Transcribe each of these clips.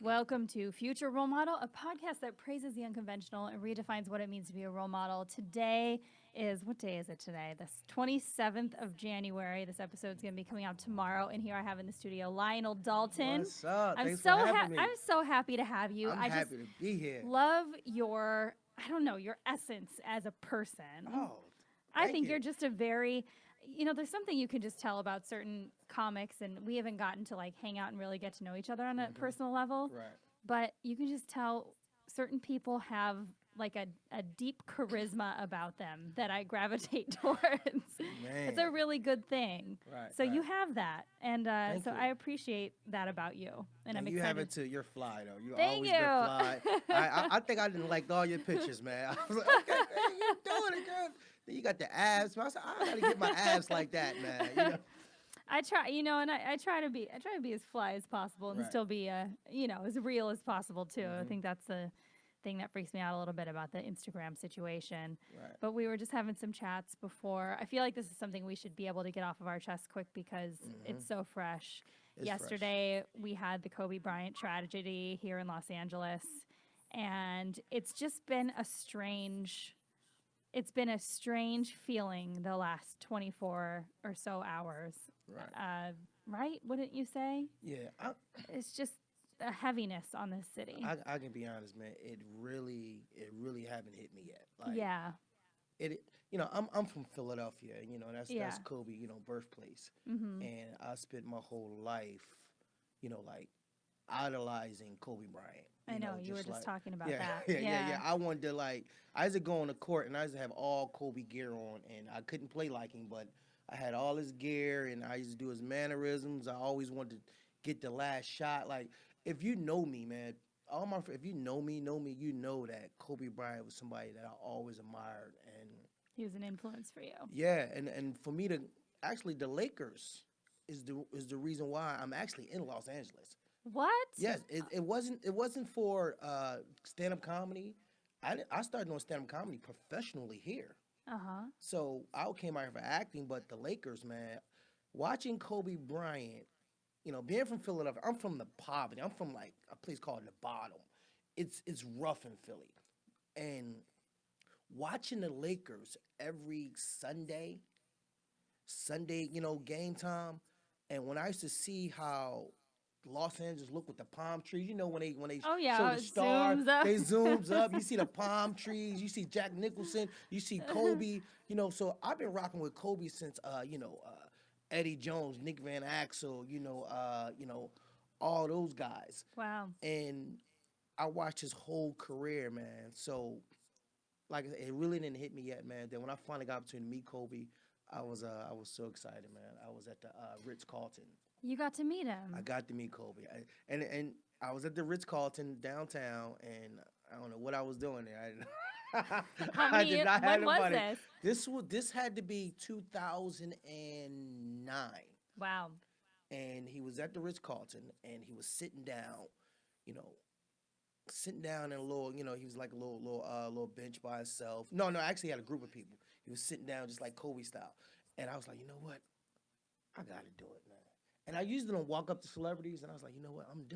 Welcome to Future Role Model, a podcast that praises the unconventional and redefines what it means to be a role model. Today is, what day is it today? The 27th of January. This episode is going to be coming out tomorrow. And here I have in the studio Lionell Dalton. What's up? I'm Thanks so for having me. I'm so happy to have you. I'm happy to be here. Love your, I don't know, your essence as a person. Oh, I think you. you're just a very, there's something you can just tell about certain comics, and we haven't gotten to like hang out and really get to know each other on a personal level. Right. But you can just tell certain people have like a deep charisma about them that I gravitate towards. Man. It's a really good thing. Right. So you have that, and so you. I appreciate that about you, and I'm you excited. have it too. You're fly though. You're Thank always you. been fly. I think I didn't like all your pictures, man. I was like, okay, man, you doing it, girl. Then you got the abs. I said, I gotta get my abs like that, man. You know? I try, and I try to be as fly as possible and still be, as real as possible too. I think that's the thing that freaks me out a little bit about the Instagram situation. Right. But we were just having some chats before. I feel like this is something we should be able to get off of our chest quick because it's so fresh. Yesterday we had the Kobe Bryant tragedy here in Los Angeles, and it's just been a strange feeling the last 24 or so hours. Right. Right? Wouldn't you say? Yeah. It's just a heaviness on this city. I can be honest, man. It really haven't hit me yet. Like, yeah. I'm from Philadelphia, that's Kobe, birthplace. And I spent my whole life, like idolizing Kobe Bryant. I know, you were just talking about that. Yeah. I wanted to I used to go on the court and I used to have all Kobe gear on, and I couldn't play like him, but I had all his gear and I used to do his mannerisms. I always wanted to get the last shot. Like, if you know me, man, if you know me, you know that Kobe Bryant was somebody that I always admired, and he was an influence for you. Yeah, and for me to actually, the Lakers is the reason why I'm actually in Los Angeles. What? Yes, it wasn't for stand-up comedy. I started doing stand-up comedy professionally here. So I came out here for acting, but the Lakers, man, watching Kobe Bryant, being from Philadelphia, I'm from the poverty. I'm from like a place called the Bottom. It's rough in Philly, and watching the Lakers every Sunday, game time, and when I used to see how Los Angeles look with the palm trees, when they show the star, they zooms up. You see the palm trees. You see Jack Nicholson. You see Kobe. So I've been rocking with Kobe since Eddie Jones, Nick Van Axel. All those guys. Wow. And I watched his whole career, man. So, like I said, it really didn't hit me yet, man. Then when I finally got opportunity to meet Kobe, I was so excited, man. I was at the Ritz-Carlton. You got to meet him. I got to meet Kobe, and I was at the Ritz-Carlton downtown, and I don't know what I was doing there. I did not have when anybody. Was this? This had to be 2009. Wow. And he was at the Ritz-Carlton, and he was sitting down, in a little, he was like a little bench by himself. No, actually he had a group of people. He was sitting down just like Kobe style. And I was like, you know what? I got to do it, man. And I usually don't walk up to celebrities, and I was like, you know what? I'm going to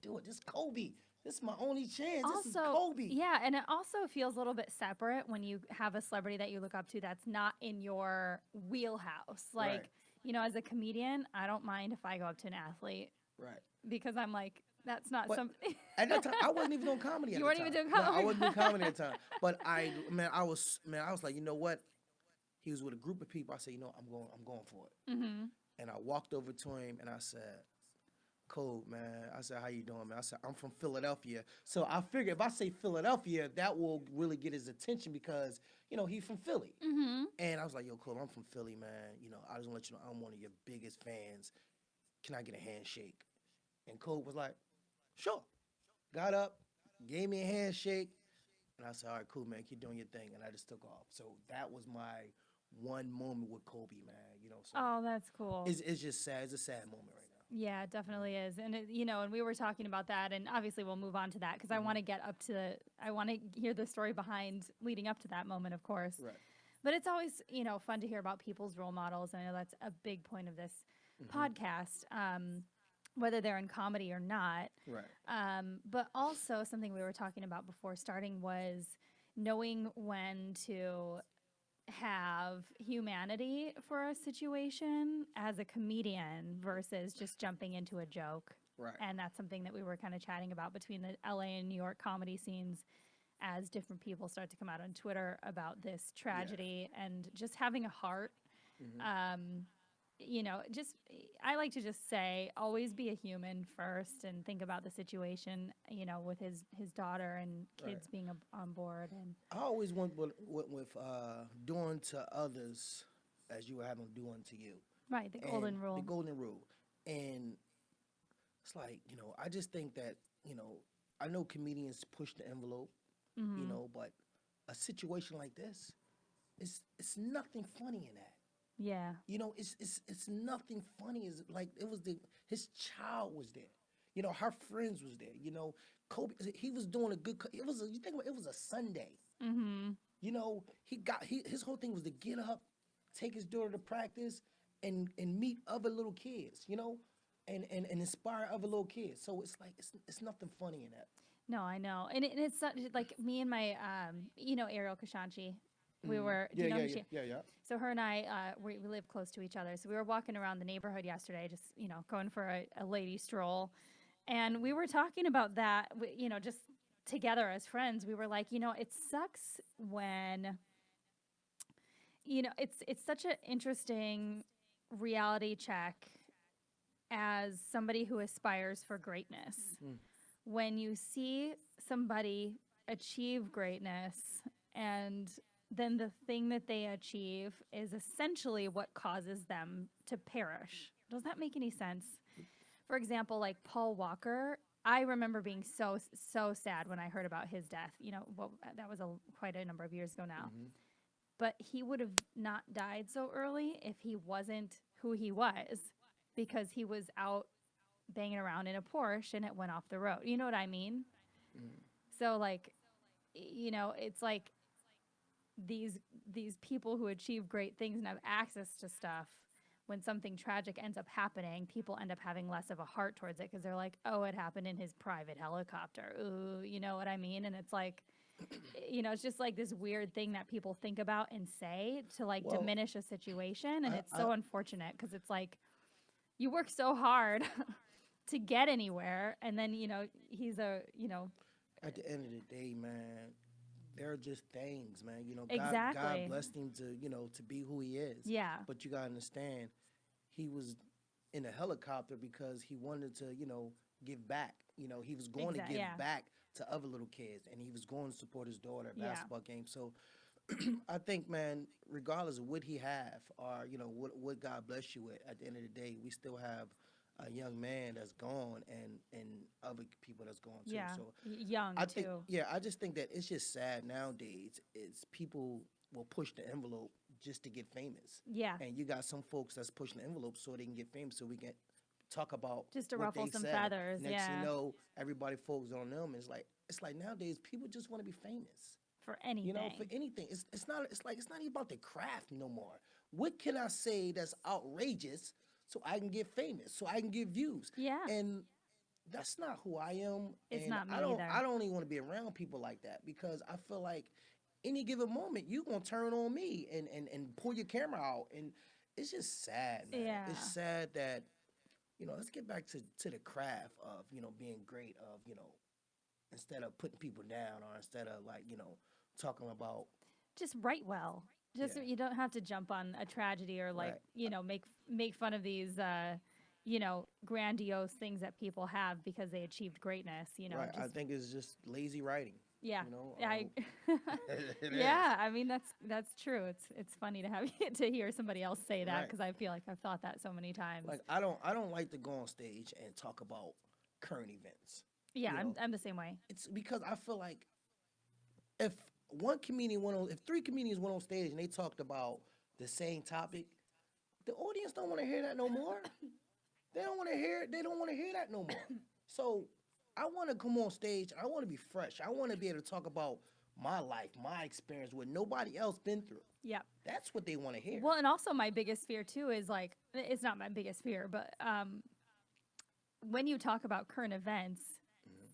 do it. This is Kobe. This is my only chance. This is Kobe. Yeah, and it also feels a little bit separate when you have a celebrity that you look up to that's not in your wheelhouse. Like, as a comedian, I don't mind if I go up to an athlete. Right. Because I'm like, that's not something. At that time, I wasn't even doing comedy at the time. You weren't even doing comedy? No, I wasn't doing comedy at the time. But I was like, you know what? He was with a group of people. I said, I'm going for it. Mm-hmm. And I walked over to him and I said, Cole, man. I said, how you doing, man? I said, I'm from Philadelphia. So I figured if I say Philadelphia, that will really get his attention because, he's from Philly. Mm-hmm. And I was like, yo, Cole, I'm from Philly, man. I just want to let you know I'm one of your biggest fans. Can I get a handshake? And Cole was like, sure. Got up, gave me a handshake. And I said, all right, cool, man. Keep doing your thing. And I just took off. So that was my one moment with Kobe, man. So oh, that's cool. It's just sad. It's a sad moment right now. Yeah, it definitely is. And, and we were talking about that, and obviously we'll move on to that because I want to get up to I want to hear the story behind leading up to that moment, of course. Right. But it's always, fun to hear about people's role models. I know that's a big point of this podcast. whether they're in comedy or not. Right. But also something we were talking about before starting was knowing when to have humanity for a situation as a comedian versus just jumping into a joke. Right. And that's something that we were kind of chatting about between the LA and New York comedy scenes as different people start to come out on Twitter about this tragedy and just having a heart. You know, just I like to just say always be a human first and think about the situation, you know, with his daughter and kids being on board. And I always went with doing to others as you would have them do unto you. Right, the golden rule. The golden rule. And it's like, you know, I just think that, you know, I know comedians push the envelope, you know, but a situation like this, it's nothing funny in that. Yeah. You know, it's nothing funny. It's like his child was there. You know, her friends was there. You know, Kobe, he was doing a good. You think about it, it was a Sunday. You know, his whole thing was to get up, take his daughter to practice, and meet other little kids. You know, and inspire other little kids. So it's like it's nothing funny in that. No, I know, and it's like me and my you know, Ariel Kashanchi. We were, do you know who she? Yeah. So her and I, we live close to each other. So we were walking around the neighborhood yesterday, just, you know, going for a lady stroll. And we were talking about that, you know, just together as friends. We were like, you know, it sucks when, you know, it's such an interesting reality check as somebody who aspires for greatness. When you see somebody achieve greatness and then the thing that they achieve is essentially what causes them to perish. Does that make any sense? For example, like Paul Walker, I remember being so sad when I heard about his death. You know, that was quite a number of years ago now. But he would have not died so early if he wasn't who he was, because he was out banging around in a Porsche and it went off the road. You know what I mean? So, like, you know, it's like these people who achieve great things and have access to stuff, when something tragic ends up happening, people end up having less of a heart towards it because they're like, oh, it happened in his private helicopter. Ooh, you know what I mean? And it's like, you know, it's just like this weird thing that people think about and say to like diminish a situation. And it's so unfortunate because it's like you work so hard to get anywhere. And then, you know, he's a, you know. At the end of the day, man, they're just things, man. You know, Exactly. God blessed him to, you know, to be who he is. Yeah. But you got to understand, he was in a helicopter because he wanted to, you know, give back. You know, he was going to give back to other little kids, and he was going to support his daughter at basketball games. So I think, man, regardless of what he have or, you know, what God bless you with, at the end of the day, we still have a young man that's gone and other people that's gone too. Yeah, So young I too. think, yeah, I just think that it's just sad nowadays. It's people will push the envelope just to get famous. Yeah. And you got some folks that's pushing the envelope so they can get famous, so we can talk about just to what ruffle they some said. feathers. Next you know, everybody focuses on them. It's like nowadays people just want to be famous. For anything. You know, for anything. It's not even about the craft no more. What can I say that's outrageous so I can get famous, so I can get views? Yeah. And that's not who I am. It's and not me either. either. I don't even want to be around people like that because I feel like any given moment you gonna turn on me and pull your camera out, and it's just sad, man. Yeah. It's sad that, you know, let's get back to the craft of, you know, being great, of, you know, instead of putting people down or instead of, like, you know, talking about. Just write well. Just you don't have to jump on a tragedy or like, you know, make fun of these you know, grandiose things that people have because they achieved greatness, you know. Right. I think it's just lazy writing. Yeah. You know, yeah, I mean that's true. It's funny to hear somebody else say that because I feel like I've thought that so many times. Like I don't like to go on stage and talk about current events. Yeah, you know? I'm the same way. It's because I feel like if three comedians went on stage and they talked about the same topic, the audience don't want to hear that no more. They don't want to hear that no more. So I want to come on stage. I want to be fresh. I want to be able to talk about my life, my experience, what nobody else been through. Yeah. That's what they want to hear. Well, and also my biggest fear too is like, it's not my biggest fear, but when you talk about current events,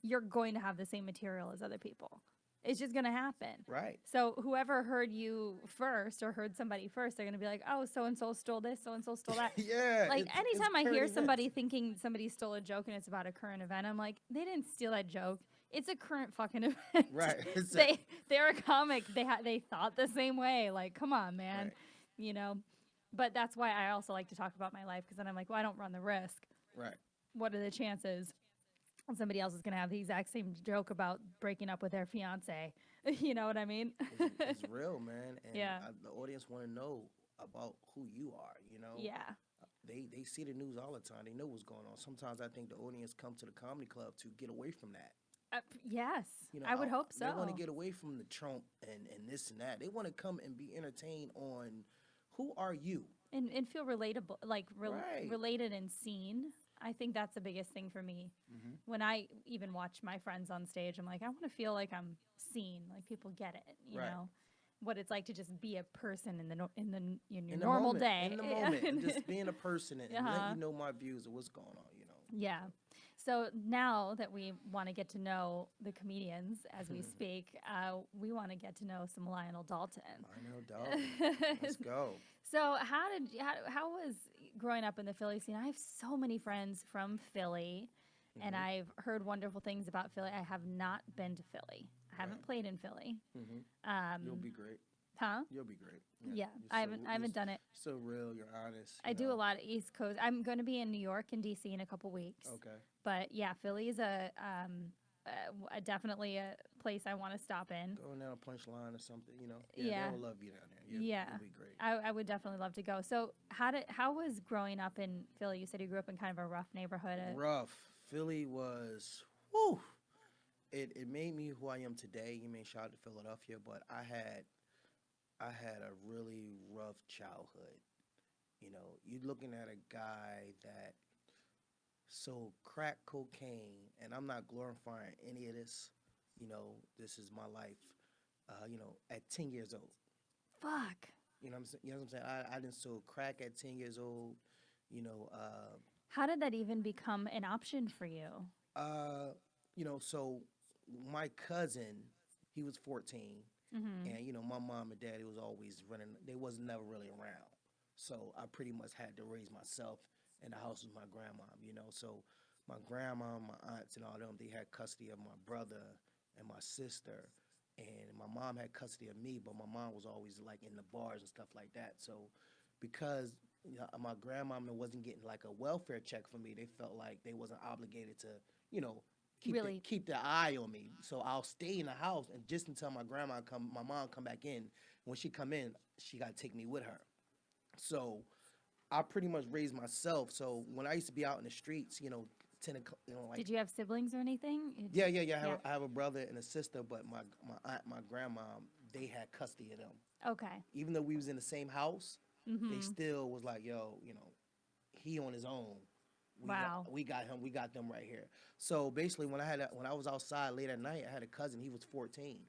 you're going to have the same material as other people. It's just going to happen. Right. So whoever heard you first or heard somebody first, they're going to be like, oh, so-and-so stole this, so-and-so stole that. Yeah. Like, anytime I hear events. somebody thinking somebody stole a joke and it's about a current event, I'm like, they didn't steal that joke. It's a current fucking event. Right. They're a comic. They thought the same way. Like, come on, man. Right. But that's why I also like to talk about my life, because then I'm like, well, I don't run the risk. Right. What are the chances somebody else is going to have the exact same joke about breaking up with their fiance? You know what I mean? It's real, man. And the audience want to know about who you are, Yeah. They see the news all the time. They know what's going on. Sometimes I think the audience come to the comedy club to get away from that. Yes, I would hope so. They want to get away from the Trump and this and that. They want to come and be entertained on who are you? And feel relatable, like related and seen. I think that's the biggest thing for me. When I even watch my friends on stage, I'm like, I want to feel like I'm seen, like people get it, you know, what it's like to just be a person in your normal day. In the moment, and just being a person and let you know my views of what's going on, Yeah. So now that we want to get to know the comedians as we speak, we want to get to know some Lionell Dalton. Lionell Dalton. Let's go. So how was growing up in the Philly scene? I have so many friends from Philly, and I've heard wonderful things about Philly. I have not been to Philly. I haven't played in Philly. You'll be great. Huh? You'll be great. Yeah, I haven't done it. So real, you're honest. I do a lot of East Coast. I'm going to be in New York and DC in a couple weeks. Okay. But yeah, Philly is definitely a place I want to stop in. Going down a Punchline or something, Yeah. They'll love you down there. You'll be great. I would definitely love to go. So how was growing up in Philly? You said you grew up in kind of a rough neighborhood. Rough. Philly was, whew. It made me who I am today. You may shout out to Philadelphia, but I had a really rough childhood. You're looking at a guy that sold crack cocaine, and I'm not glorifying any of this. This is my life. At 10 years old. Fuck. You know what I'm saying? I didn't sell crack at 10 years old. How did that even become an option for you? So my cousin, he was 14. And, my mom and daddy was always running. They was never really around. So I pretty much had to raise myself in the house with my grandma, So my grandma, my aunts, and all them, they had custody of my brother and my sister. And my mom had custody of me, but my mom was always, like, in the bars and stuff like that. So because my grandmama wasn't getting, like, a welfare check for me, they felt like they wasn't obligated to, keep the eye on me. So I'll stay in the house, and just until my mom come back in. When she come in, she got to take me with her. So I pretty much raised myself. So when I used to be out in the streets, 10 o'clock, like. Did you have siblings or anything? Yeah. I have a brother and a sister, but my aunt, my grandma, they had custody of them. Okay. Even though we was in the same house, they still was like, yo, he on his own. We got him. We got them right here. So basically, when I was outside late at night, I had a cousin. He was 14,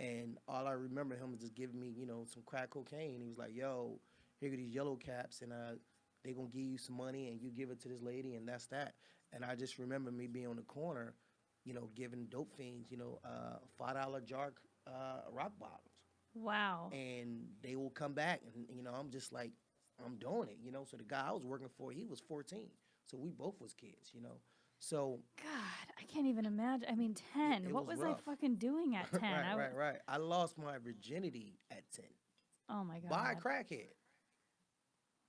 and all I remember him was just giving me, some crack cocaine. He was like, "Yo, here are these yellow caps, and they gonna give you some money, and you give it to this lady, and that's that." And I just remember me being on the corner, giving dope fiends, $5 jar rock bottles. Wow. And they will come back, and I'm just like, I'm doing it, So the guy I was working for, he was 14. So we both was kids, So God, I can't even imagine. I mean, 10. What was rough. I fucking doing at 10? Right. I lost my virginity at 10. Oh my God. By a crackhead.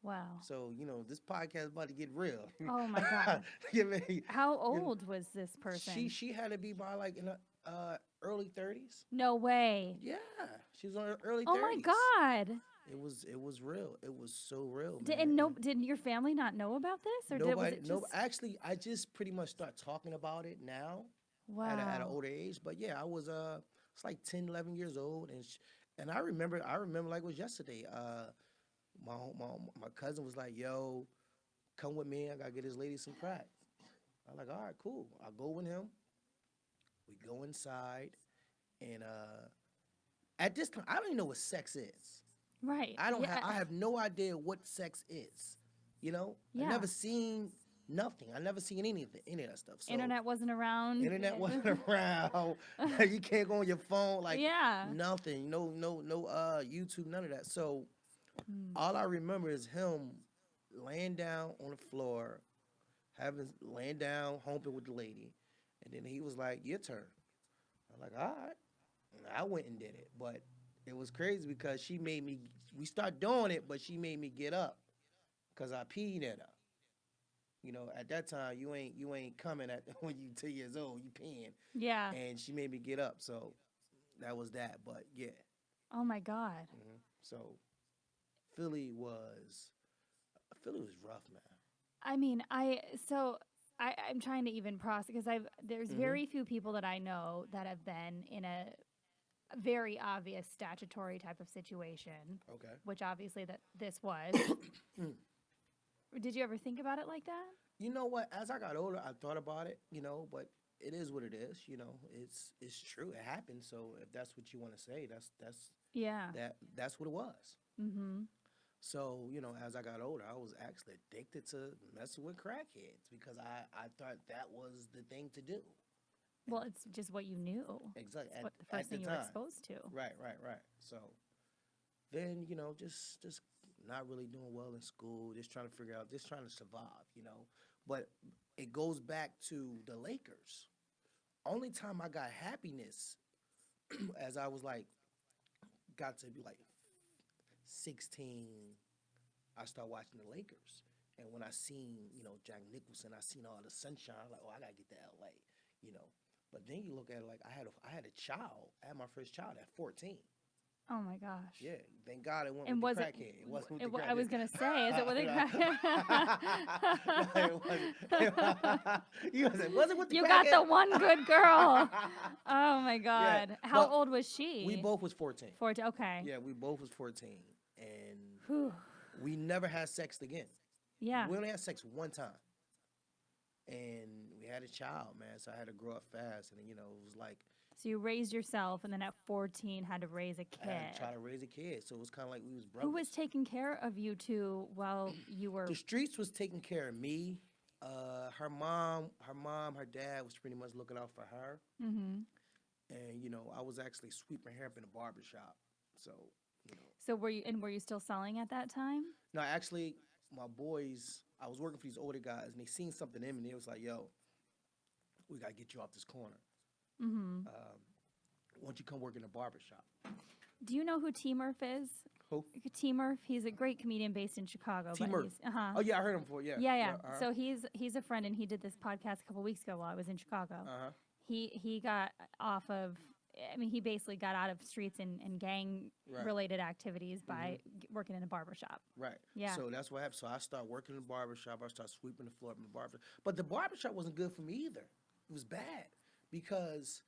Wow. So, this podcast is about to get real. Oh my God. How old was this person? She had to be by like in her early 30s. No way. Yeah. She was on her early 30s. Oh my God. It was real. It was so real. Did your family not know about this, or was it just... Actually, I just pretty much start talking about it now. Wow. At an older age, but yeah, I was it's like 10, 11 years old, and I remember like it was yesterday. My cousin was like, "Yo, come with me. I gotta get this lady some crack." I'm like, "All right, cool. I'll go with him." We go inside, and at this time, I don't even know what sex is. Right. I have no idea what sex is. Yeah. I never seen Nothing. I never seen any of that stuff. So Internet wasn't around. internet wasn't around. You can't go on your phone. Like nothing. No YouTube. None of that. So all I remember is him laying down on the floor, laying down, humping with the lady, and then he was like, "Your turn." I'm like, "All right." And I went and did it, but it was crazy because she made me. We start doing it, but she made me get up because I peed at her. You know, at that time, you ain't coming at when you 2 years old. You peeing. Yeah. And she made me get up, so that was that. But yeah. Oh my God. So Philly was rough, man. I mean, I'm trying to even process because there's very few people that I know that have been in a very obvious statutory type of situation. Okay. Which obviously this was. Did you ever think about it like that? You know what? As I got older, I thought about it. You know, but it is what it is. You know, it's true. It happened. So if that's what you want to say, that's what it was. So, you know, as I got older, I was actually addicted to messing with crackheads because I thought that was the thing to do. Well, it's just what you knew. Exactly. It's the first thing you were exposed to. Right. So then, you know, just not really doing well in school, just trying to survive, you know. But it goes back to the Lakers. Only time I got happiness as I was got to be 16, I started watching the Lakers. And when I seen, you know, Jack Nicholson, I seen all the sunshine, I'm like, oh, I got to get to LA, you know. But then you look at it I had a child. I had my first child at 14. Oh my gosh! Yeah, thank God it wasn't with the crackhead. It wasn't with the crackhead. I was gonna say, is it with a crackhead? You wasn't with the You crackhead. got the one good girl. Oh my God! Yeah, how old was she? We both was 14. 14. Okay. Yeah, we both was 14, and we never had sex again. Yeah. We only had sex one time, and we had a child, man. So I had to grow up fast, and you know, it was like. So you raised yourself, and then at 14 had to raise a kid. I had to try to raise a kid, so it was kind of like we was brothers. Who was taking care of you two while you were? The streets was taking care of me. Her mom, her dad was pretty much looking out for her. And you know, I was actually sweeping hair up in a barber shop. So you know. So were you still selling at that time? No, actually, my boys. I was working for these older guys, and they seen something in me. And they was like, "Yo, we gotta get you off this corner." Why don't you come work in a barber shop? Do you know who T. Murph is? Who? T. Murph. He's a great comedian based in Chicago. T. Murph. Oh yeah, I heard him before. Yeah. Yeah. So he's a friend, and he did this podcast a couple weeks ago while I was in Chicago. He got off of. I mean, he basically got out of streets and gang related activities by working in a barber shop. Right. Yeah. So that's what happened. So I started working in the barber shop. I started sweeping the floor in the barber shop. But the barber shop wasn't good for me either. It was bad. Because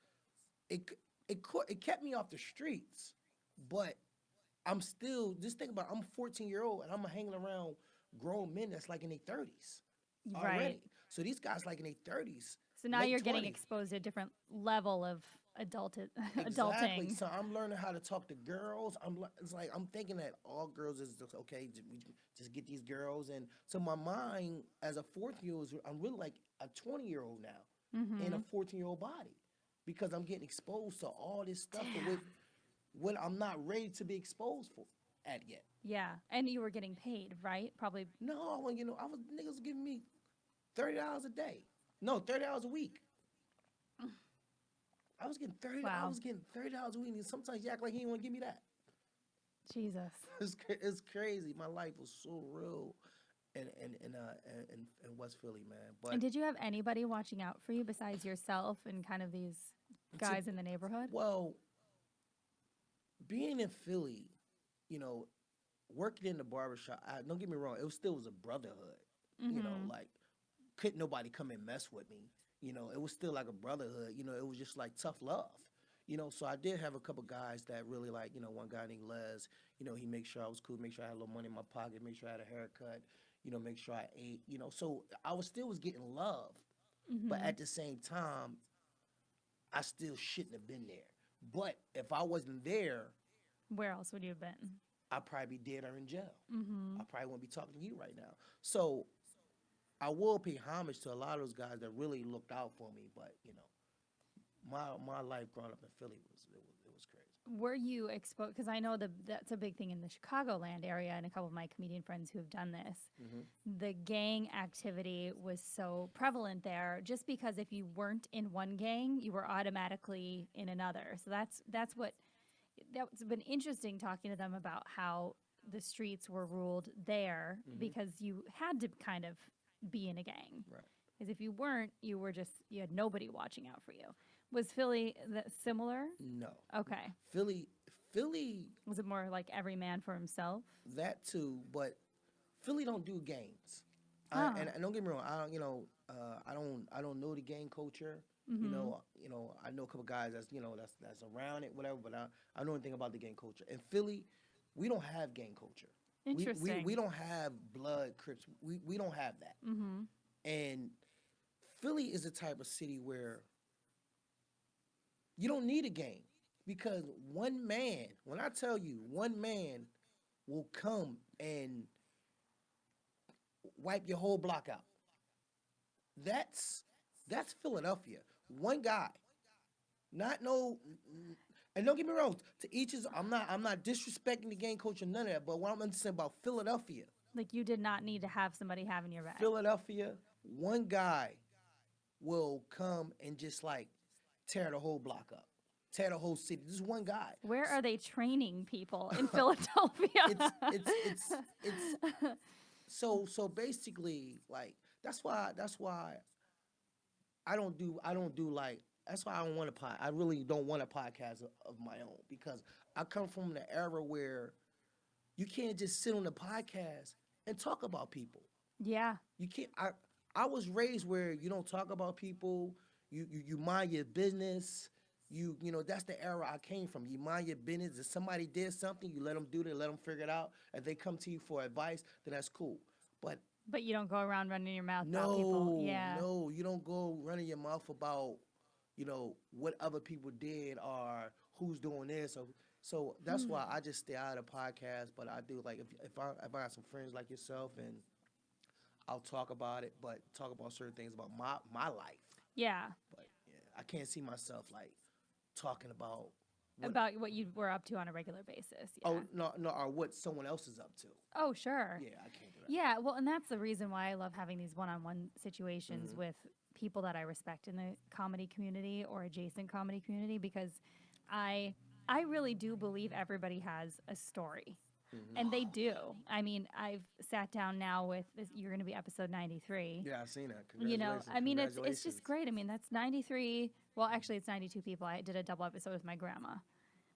it kept me off the streets, but I'm still just think about it, I'm a 14-year-old and I'm hanging around grown men that's like in their 30s already. Right. So these guys like in their 30s. So now you're getting exposed to a different level of adulting. Exactly. So I'm learning how to talk to girls. It's like I'm thinking that all girls is okay. Just get these girls, and so my mind as a 14-year-old, I'm really like a 20-year-old now. In a 14-year-old body because I'm getting exposed to all this stuff with what I'm not ready to be exposed for at yet. Yeah, and you were getting paid, right? Probably. No, you know, niggas was giving me $30 a day. No, $30 a week. I was getting $30. Wow. I was getting $30 a week, and sometimes you act like he didn't want to give me that. Jesus, it's crazy. My life was so real. In West Philly, man. But and did you have anybody watching out for you besides yourself and kind of these guys in the neighborhood? Well, being in Philly, you know, working in the barbershop, don't get me wrong, it still was a brotherhood. You know, like couldn't nobody come and mess with me. You know, it was still like a brotherhood. You know, it was just like tough love. You know, so I did have a couple guys that really like, you know, one guy named Les, you know, he made sure I was cool, make sure I had a little money in my pocket, make sure I had a haircut, you know, make sure I ate, you know. So I was getting love. But at the same time, I still shouldn't have been there. But if I wasn't there. Where else would you have been? I'd probably be dead or in jail. I probably wouldn't be talking to you right now. So I will pay homage to a lot of those guys that really looked out for me. But my life growing up in Philly was crazy. Were you exposed? Because I know that's a big thing in the Chicagoland area, and a couple of my comedian friends who have done this. The gang activity was so prevalent there, just because if you weren't in one gang, you were automatically in another. So that's been interesting talking to them about how the streets were ruled there, because you had to kind of be in a gang. Right. Because if you weren't, you had nobody watching out for you. Was Philly similar? No. Okay. Philly. Was it more like every man for himself? That too, but Philly don't do gangs. And don't get me wrong. I don't know the gang culture. I know a couple guys that's around it, whatever. But I know anything about the gang culture. In Philly, we don't have gang culture. Interesting. We don't have blood, Crips. We don't have that. And Philly is the type of city where you don't need a gang, because one man, when I tell you, one man will come and wipe your whole block out. That's Philadelphia. One guy. And don't get me wrong, to each his, I'm not disrespecting the gang culture, none of that, but what I'm saying about Philadelphia. Like, you did not need to have somebody having your back. Philadelphia, one guy will come and just like tear the whole block up, tear the whole city. This is one guy. Where are they training people in Philadelphia? So basically, like, that's why I don't do like, that's why I don't want I really don't want a podcast of my own, because I come from the era where you can't just sit on the podcast and talk about people. Yeah. You can't. I was raised where you don't talk about people. You mind your business. That's the era I came from. You mind your business. If somebody did something, you let them do it, let them figure it out. If they come to you for advice, then that's cool. But you don't go around running your mouth about people. Yeah. No, you don't go running your mouth about what other people did or who's doing this. So that's why I just stay out of the podcast. But I do, like, if I got some friends like yourself, and I'll talk about it, but talk about certain things about my life. Yeah. But I can't see myself like talking about what you were up to on a regular basis. Yeah. Oh no, or what someone else is up to. Oh sure. Yeah, I can't do that. Yeah, well, and that's the reason why I love having these one-on-one situations with people that I respect in the comedy community or adjacent comedy community, because I really do believe everybody has a story. And they do. I mean, I've sat down now with this, you're going to be episode 93. Yeah, I've seen that. Congratulations. I mean, it's just great. I mean, that's 93. Well, actually, it's 92 people. I did a double episode with my grandma.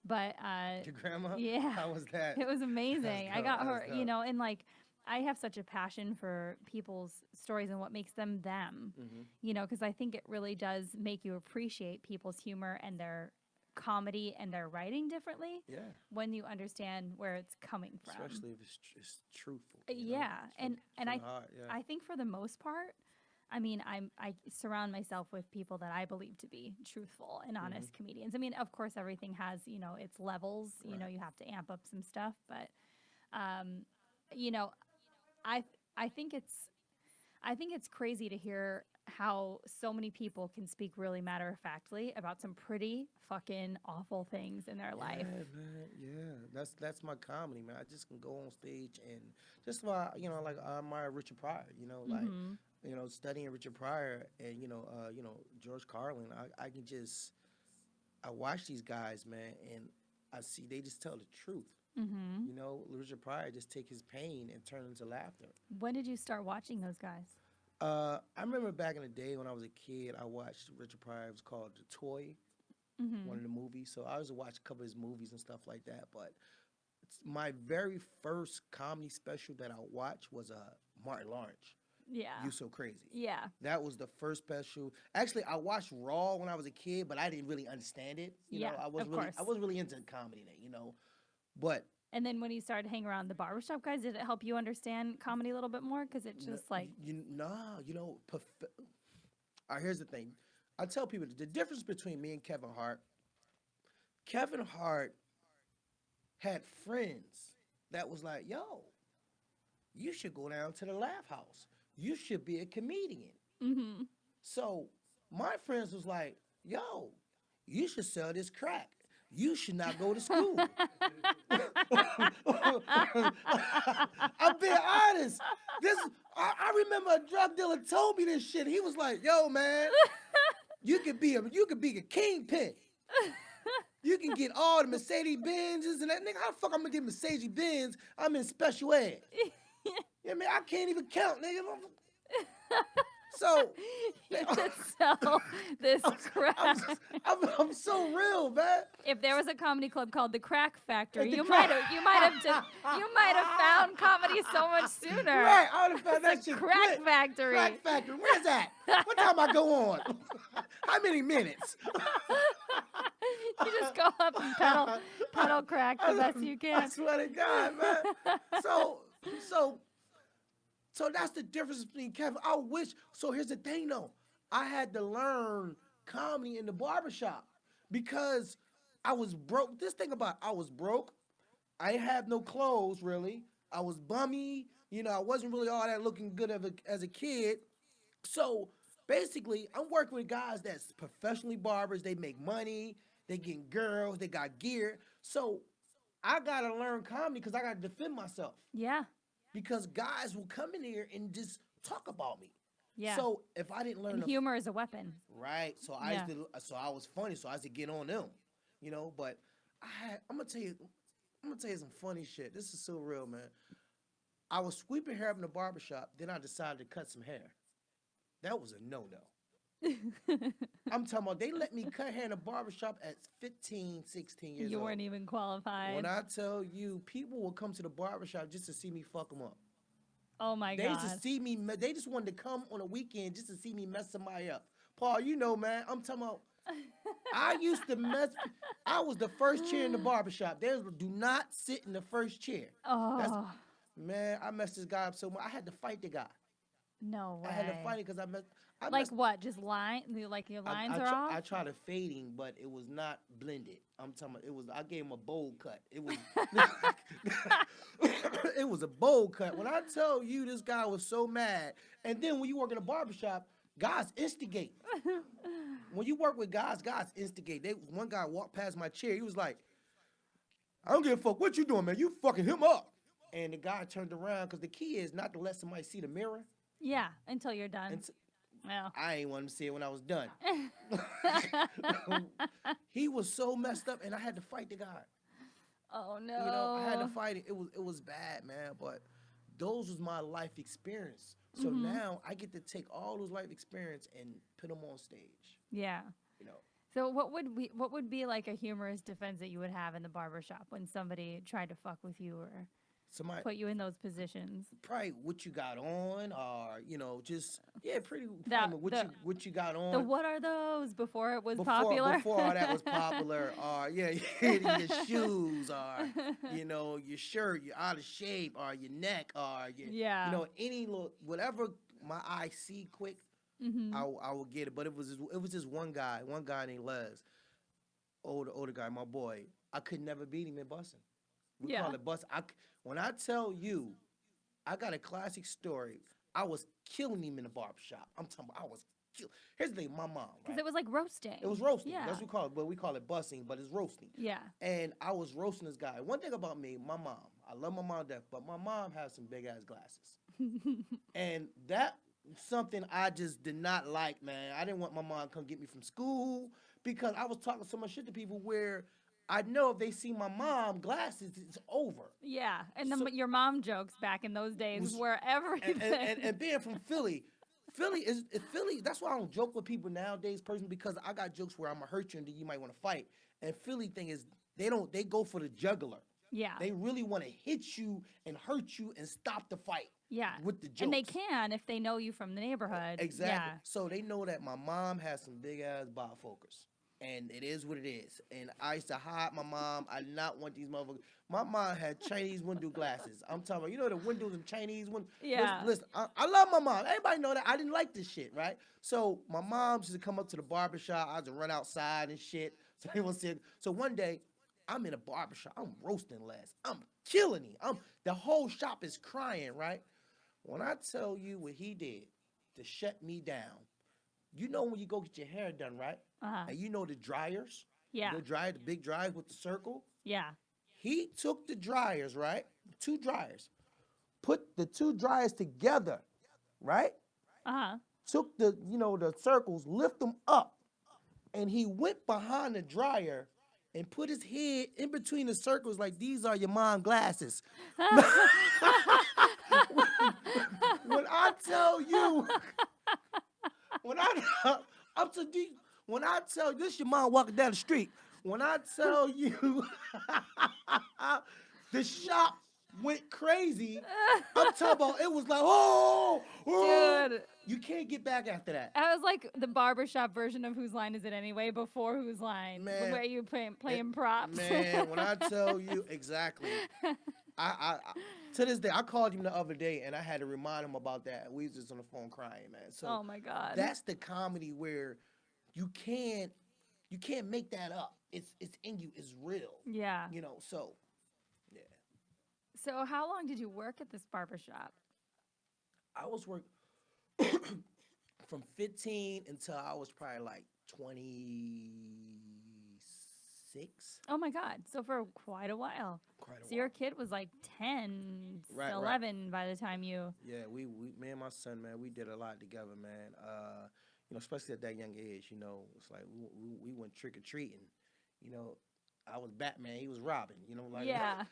But your grandma? Yeah. How was that? It was amazing. I got her, and like, I have such a passion for people's stories and what makes them them. Because I think it really does make you appreciate people's humor and their comedy and their writing differently. Yeah. When you understand where it's coming from. Especially if it's truthful. Yeah. And I yeah. I think for the most part, I mean, I surround myself with people that I believe to be truthful and honest comedians. I mean, of course, everything has, its levels. You know, you have to amp up some stuff, but I think it's crazy to hear how so many people can speak really matter-of-factly about some pretty fucking awful things in their life. Yeah, man. Yeah, that's my comedy, man. I just can go on stage and just why like I admire Richard Pryor. Like studying Richard Pryor and George Carlin. I watch these guys, man, and I see they just tell the truth. Richard Pryor just take his pain and turn it into laughter. When did you start watching those guys? I remember back in the day when I was a kid, I watched Richard Pryor. It was called The Toy, one of the movies. So I used to watch a couple of his movies and stuff like that. But my very first comedy special that I watched was Martin Lawrence. Yeah. You So Crazy. Yeah. That was the first special. Actually, I watched Raw when I was a kid, but I didn't really understand it. I wasn't really into comedy then, But and then when you started hanging around the barbershop guys, did it help you understand comedy a little bit more? Because it's just like... here's the thing. I tell people the difference between me and Kevin Hart had friends that was like, yo, you should go down to the Laugh House. you should be a comedian. Mm-hmm. So my friends was like, yo, you should sell this crack. You should not go to school. I'm being honest. I remember a drug dealer told me this shit. He was like, yo, man, you could be a kingpin. You can get all the Mercedes Benzes and that. Nigga, how the fuck I'm gonna get Mercedes Benz? I'm in special ed. Yeah, man, I can't even count, nigga. So you just sell this crack. I'm so real, man. If there was a comedy club called the Crack Factory, you might have found comedy so much sooner. Right, I would have found that shit. Crack Factory. Crack Factory. Where's that? What time I go on? How many minutes? You just go up and pedal crack the best you can. I swear to God, man. So that's the difference between Kevin. I wish. So here's the thing, though. I had to learn comedy in the barbershop because I was broke. This thing about I was broke. I didn't have no clothes, really. I was bummy. You know, I wasn't really all that looking good as a kid. So basically, I'm working with guys that's professionally barbers. They make money. They getting girls. They got gear. So I got to learn comedy because I got to defend myself. Yeah. Because guys will come in here and just talk about me. Yeah. So if I didn't learn, humor is a weapon. Right. So I was funny. So I used to get on them, you know. But I'm gonna tell you some funny shit. This is so real, man. I was sweeping hair up in the barbershop. Then I decided to cut some hair. That was a no-no. I'm talking about they let me cut hair in the barbershop at 15, 16 years old. You weren't even qualified. When I tell you, people will come to the barbershop just to see me fuck them up. Oh my God. They just see me. They just wanted to come on a weekend just to see me mess somebody up. Paul, you know, man. I'm talking about. I used to mess. I was the first chair in the barbershop. Do not sit in the first chair. Oh. Man, I messed this guy up so much. I had to fight the guy. No way. I had to fight it because I messed. Like what? Just like your lines are off? I tried a fading, but it was not blended. I'm talking about I gave him a bowl cut. It was it was a bowl cut. When I tell you this guy was so mad, and then when you work in a barbershop, guys instigate. When you work with guys instigate. One guy walked past my chair. He was like, I don't give a fuck what you doing, man. You fucking him up. And the guy turned around because the key is not to let somebody see the mirror. Yeah, until you're done. Well. I ain't want to see it when I was done. He was so messed up, and I had to fight the guy. Oh no! You know, I had to fight it. It was bad, man. But those was my life experience. So now I get to take all those life experience and put them on stage. Yeah. You know. So what would be like a humorous defense that you would have in the barbershop when somebody tried to fuck with you or put you in those positions? Probably what you got on, or just what you got on. The what are those before it was popular? Before all that was popular, or your shoes, or your shirt, you're out of shape, or your neck, or any little whatever my eye see quick, I will get it. But it was just one guy named Les, older guy, my boy. I could never beat him in bussing. We call it bus. When I tell you, I got a classic story. I was killing him in the barbershop. I'm talking about I was killing. Here's the thing, my mom. Because it was like roasting. It was roasting. Yeah. That's what we call it. But we call it bussing, but it's roasting. Yeah. And I was roasting this guy. One thing about me, my mom. I love my mom to death, but my mom has some big ass glasses. And that something I just did not like, man. I didn't want my mom to come get me from school because I was talking so much shit to people where I know if they see my mom glasses, it's over. Yeah, and your mom jokes back in those days were everything. And being from Philly, that's why I don't joke with people nowadays, personally, because I got jokes where I'm gonna hurt you and then you might want to fight. And Philly thing is, they go for the jugular. Yeah. They really want to hit you and hurt you and stop the fight. Yeah. With the jokes. And they can if they know you from the neighborhood. Exactly. Yeah. So they know that my mom has some big ass bifocals. And it is what it is. And I used to hide my mom. I did not want these motherfuckers. My mom had Chinese window glasses. I'm talking about, the windows in Chinese windows. Yeah. Listen, I love my mom. Everybody know that. I didn't like this shit, right? So my mom used to come up to the barbershop. I used to run outside and shit. So everyone said, so one day, I'm in a barbershop. I'm roasting Les. I'm killing him. The whole shop is crying, right? When I tell you what he did to shut me down, you know when you go get your hair done, right? And you know the dryers? Yeah. The dryer, the big dryers with the circle? Yeah. He took the dryers, right? 2 dryers. Put the 2 dryers together, right? Took the, the circles, lift them up, and he went behind the dryer and put his head in between the circles like these are your mom glasses. When I tell you, when I tell you, this your mom walking down the street. When I tell you, the shop went crazy. I'm talking about it was like, oh, dude. You can't get back after that. I was like the barbershop version of Whose Line Is It Anyway before Whose Line, man, where you playing props. Man, when I tell you exactly, I to this day, I called him the other day and I had to remind him about that. We was just on the phone crying, man. So oh my God, that's the comedy where you can't make that up. It's in you. It's real. Yeah. So yeah. So how long did you work at this barbershop? I was working from 15 until I was probably like 26. Oh my God. So for quite a while. So your kid was like 10, 11 by the time you... Yeah, we me and my son, man, we did a lot together, man. Especially at that young age, it's like we went trick-or-treating. I was Batman, he was Robin, like yeah.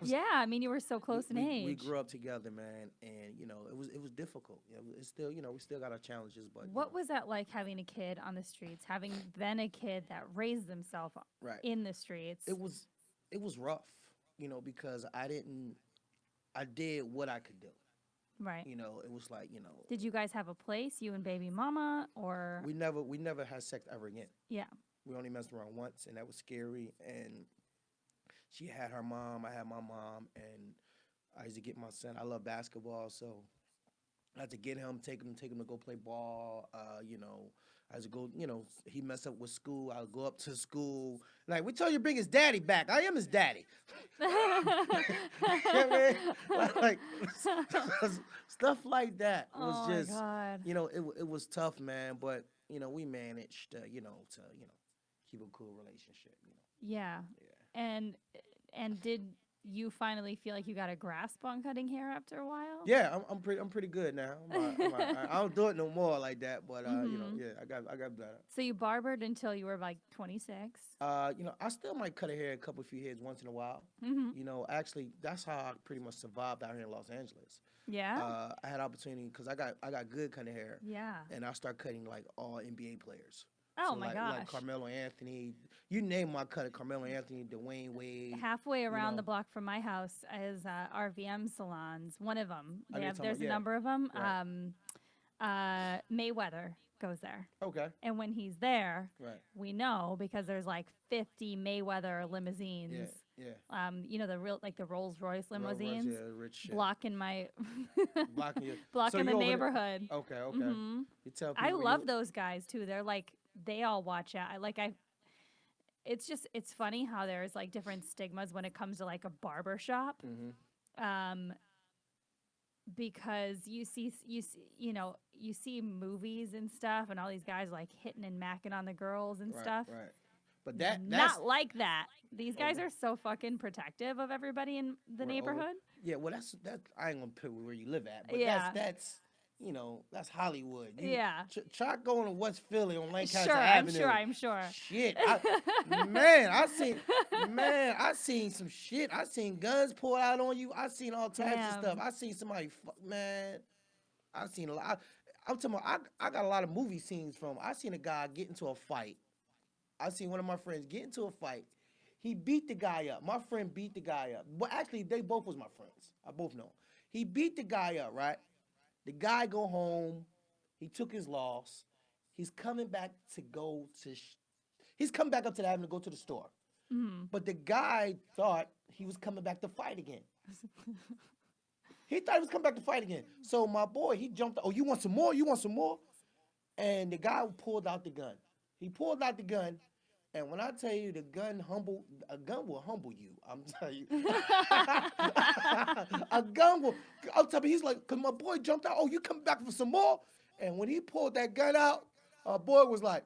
Yeah, I mean you were so close in age. We grew up together, man, and it was difficult. It's still, we still got our challenges, but what was that like having a kid on the streets, having been a kid that raised themselves in the streets? It was rough, because I did what I could do. Right. It was like, Did you guys have a place, you and baby mama, or? We never had sex ever again. Yeah. We only messed around once, and that was scary. And she had her mom, I had my mom, and I used to get my son. I love basketball, so I had to get him, take him to go play ball. I had to go, he messed up with school. I would go up to school. Like, we told you to bring his daddy back. I am his daddy. like stuff like that was just, God. It was tough, man. But, we managed, to keep a cool relationship. Yeah. And did you finally feel like you got a grasp on cutting hair after a while? Yeah, I'm pretty good now. I don't do it no more like that, but yeah, I got better. So you barbered until you were like 26. I still might cut a hair, a few heads once in a while. Actually, that's how I pretty much survived out here in Los Angeles. Yeah. I had opportunity because I got good kind of hair. Yeah. And I started cutting like all NBA players. Oh so my gosh. Like Carmelo Anthony, you name my cut. Carmelo Anthony, Dwayne Wade. Halfway around the block from my house is RVM salons. One of them. There's a number of them. Right. Mayweather goes there. Okay. And when he's there, we know because there's like 50 Mayweather limousines. Yeah. The Rolls Royce limousines. Rolls Royce, rich shit. Blocking so the neighborhood. Okay. Mm-hmm. You tell I love those guys too. They're like they all watch out. It's funny how there's like different stigmas when it comes to like a barber shop. Mm-hmm. Because you see movies and stuff and all these guys like hitting and macking on the girls and stuff. Right. But that's not like that. These guys are so fucking protective of everybody in the neighborhood. Yeah, well that's I ain't gonna put where you live at, but that's that's Hollywood. Try going to West Philly on Lancaster Avenue. I'm sure. Shit, I seen some shit. I seen guns pulled out on you. I seen all types of stuff. I seen somebody, I seen a lot. I'm talking about, I got a lot of movie scenes from. I seen a guy get into a fight. I seen one of my friends get into a fight. He beat the guy up. My friend beat the guy up. Well, actually, they both was my friends. I both know. He beat the guy up, right? The guy go home. He took his loss. He's coming back to go to... he's coming back up to the avenue to go to the store. Mm-hmm. But the guy thought he was coming back to fight again. He thought he was coming back to fight again. So my boy, he jumped... oh, you want some more? You want some more? And the guy pulled out the gun. He pulled out the gun. And when I tell you a gun will humble you. I'm telling you, a gun will. I'm telling you, he's like, cause my boy jumped out. Oh, you come back for some more? And when he pulled that gun out, our boy was like,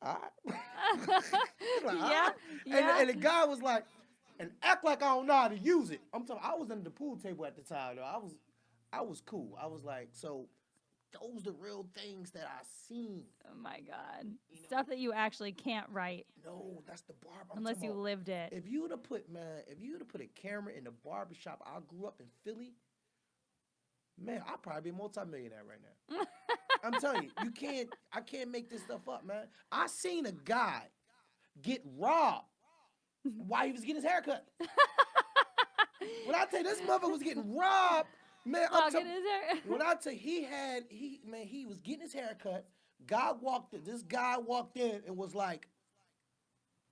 all right. He's like, all Yeah, right. yeah. And the guy was like, and act like I don't know how to use it. I'm telling you, I was under the pool table at the time, though. I was cool. I was like, so those the real things that I seen. Oh my God. Stuff that you actually can't write. No, that's the barber. Unless you lived it. If you would have put a camera in the barber shop I grew up in Philly, man, I'd probably be a multimillionaire right now. I'm telling you, I can't make this stuff up, man. I seen a guy get robbed while he was getting his hair cut. When I tell you this mother was getting robbed, man, when I tell you he was getting his hair cut. This guy walked in and was like,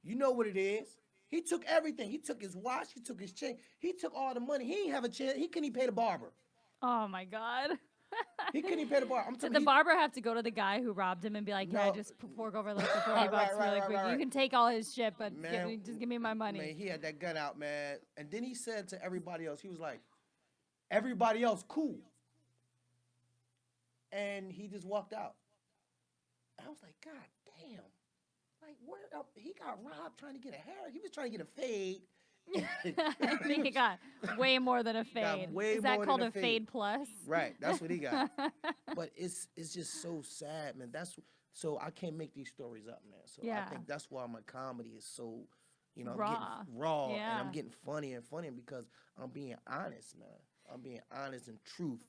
you know what it is? He took everything. He took his watch. He took his chain. He took all the money. He didn't have a chance. He couldn't even pay the barber. Oh my God. He couldn't even pay the barber. Did the barber have to go to the guy who robbed him and be like, "Can I just fork over like the $40 really quick? You can take all his shit, but just give me my money." Man, he had that gun out, man. And then he said to everybody else, he was like, "Everybody else, cool." And he just walked out. I was like, God damn. Like, he got robbed trying to get a hair. He was trying to get a fade. I think he got way more than a fade. Is that called a fade plus? Right, that's what he got. But it's just so sad, man. So I can't make these stories up, man. So I think that's why my comedy is so, raw. I'm getting raw, and I'm getting funnier and funnier because I'm being honest, man. I'm being honest and truth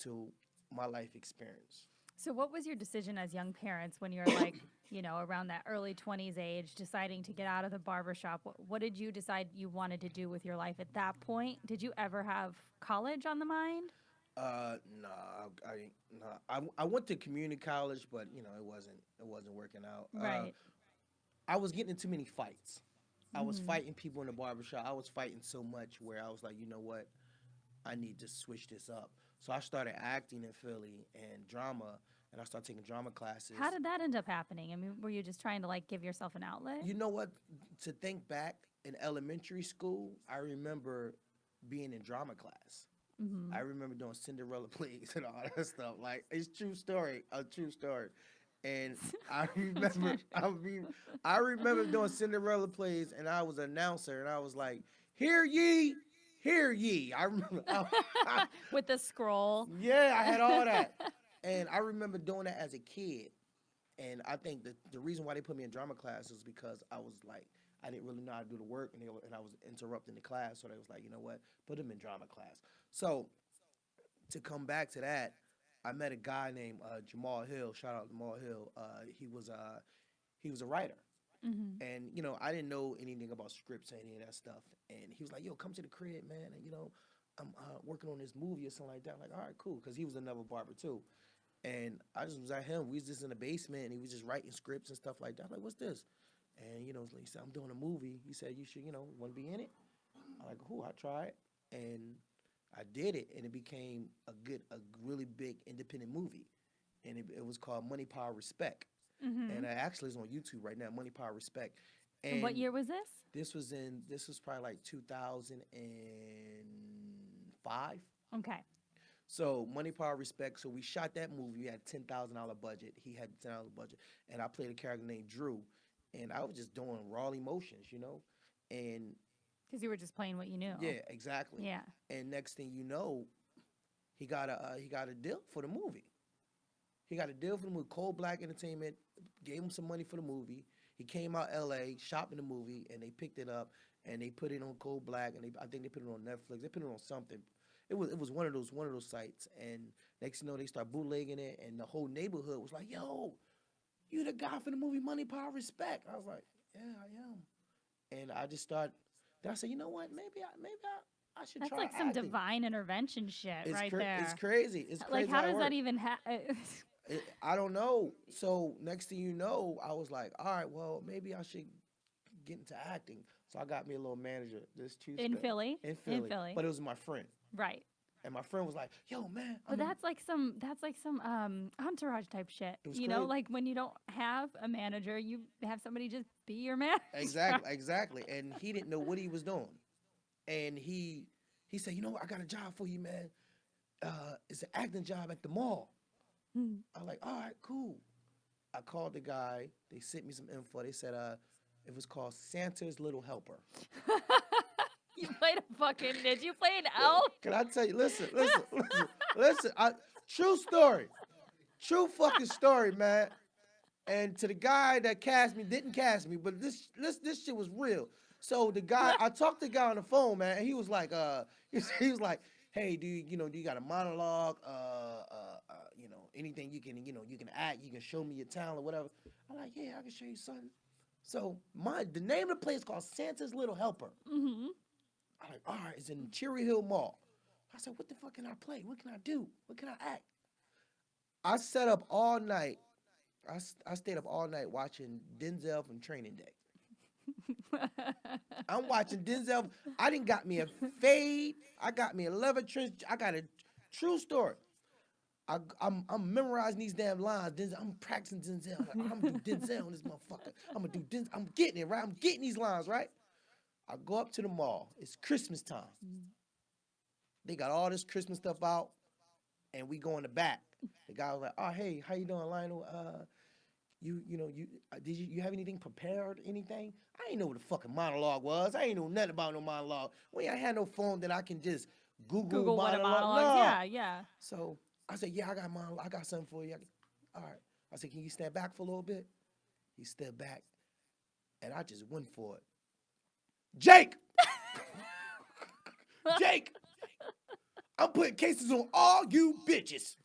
to my life experience. So what was your decision as young parents when you're like, around that early 20s age, deciding to get out of the barbershop? What did you decide you wanted to do with your life at that point? Did you ever have college on the mind? No, I went to community college, but it wasn't working out. Right. I was getting in too many fights. I was fighting people in the barbershop. I was fighting so much where I was like, you know what? I need to switch this up. So I started acting in Philly and drama, and I started taking drama classes. How did that end up happening? I mean, were you just trying to give yourself an outlet? You know what? To think back in elementary school, I remember being in drama class. Mm-hmm. I remember doing Cinderella plays and all that stuff. Like, it's a true story. And I remember doing Cinderella plays, and I was an announcer, and I was like, "Hear ye, hear ye." I remember with the scroll. Yeah, I had all that, and I remember doing that as a kid. And I think that the reason why they put me in drama class is because I was like, I didn't really know how to do the work, and I was interrupting the class, so they was like, you know what, put him in drama class. So to come back to that, I met a guy named Jamal Hill. Shout out to Jamal Hill. He was a writer. Mm-hmm. And, I didn't know anything about scripts or any of that stuff. And he was like, yo, come to the crib, man. And, I'm working on this movie or something like that. I'm like, all right, cool. Because he was another barber, too. And I just was at him. We was just in the basement, and he was just writing scripts and stuff like that. I'm like, what's this? And, he said, I'm doing a movie. He said, you should, want to be in it? I'm like, cool, I tried. And I did it, and it became a really big independent movie. And it was called Money, Power, Respect. Mm-hmm. And actually it's on YouTube right now, Money, Power, Respect. And what year was this? This was probably like 2005. Okay. So Money, Power, Respect. So we shot that movie. We had a $10,000 budget. He had a $10,000 budget. And I played a character named Drew. And I was just doing raw emotions, And because you were just playing what you knew. Yeah, exactly. Yeah. And next thing you know, he got a deal for the movie. He got a deal for the movie. Cold Black Entertainment gave him some money for the movie. He came out L.A., shot in the movie, and they picked it up and they put it on Cold Black, and I think they put it on Netflix. They put it on something. It was one of those sites. And next thing you know, they start bootlegging it, and the whole neighborhood was like, "Yo, you the guy for the movie Money, Power, Respect." I was like, "Yeah, I am." And I just started. Then I said, "You know what? Maybe I should try." That's like some divine intervention shit right there. It's crazy. It's crazy. Like, how does that even happen? I don't know. So next thing you know, I was like, all right, well, maybe I should get into acting. So I got me a little manager. In Philly? In Philly. But it was my friend. Right. And my friend was like, "Yo, man." But that's like some entourage type shit. You know, like when you don't have a manager, you have somebody just be your manager. Exactly. And he didn't know what he was doing. And he said, "You know what? I got a job for you, man. It's an acting job at the mall." I'm like, "All right, cool." I called the guy. They sent me some info. They said it was called Santa's Little Helper. You played a fucking, did you play an elf? Can I tell you, listen. True story. True fucking story, man. And to the guy that didn't cast me, but this shit was real. So the guy, I talked to the guy on the phone, man, and he was like, he was like, "Hey, do you got a monologue? Anything you can act, you can show me your talent, whatever." I'm like, "Yeah, I can show you something." So the name of the place is called Santa's Little Helper. I'm like, "All right, it's in Cherry Hill Mall." I said, "What the fuck can I play? What can I do? What can I act?" I sat up all night. I stayed up all night watching Denzel from Training Day. I'm watching Denzel. I didn't got me a fade. I got me a leather trench. I got a true story. I'm memorizing these damn lines. Denzel, I'm practicing Denzel. I'm gonna do Denzel on this motherfucker. I'm gonna do Denzel. I'm getting it right. I'm getting these lines right. I go up to the mall. It's Christmas time. They got all this Christmas stuff out, and we go in the back. The guy was like, "Oh, hey, how you doing, Lionel? Did you have anything prepared? Anything?" I ain't know what the fucking monologue was. I ain't know nothing about no monologue. We ain't had no phone that I can just Google what a monologue. No. Yeah. So I said, "Yeah, I got monologue. I got something for you." All right. I said, "Can you stand back for a little bit?" He stood back, and I just went for it. Jake, I'm putting cases on all you bitches.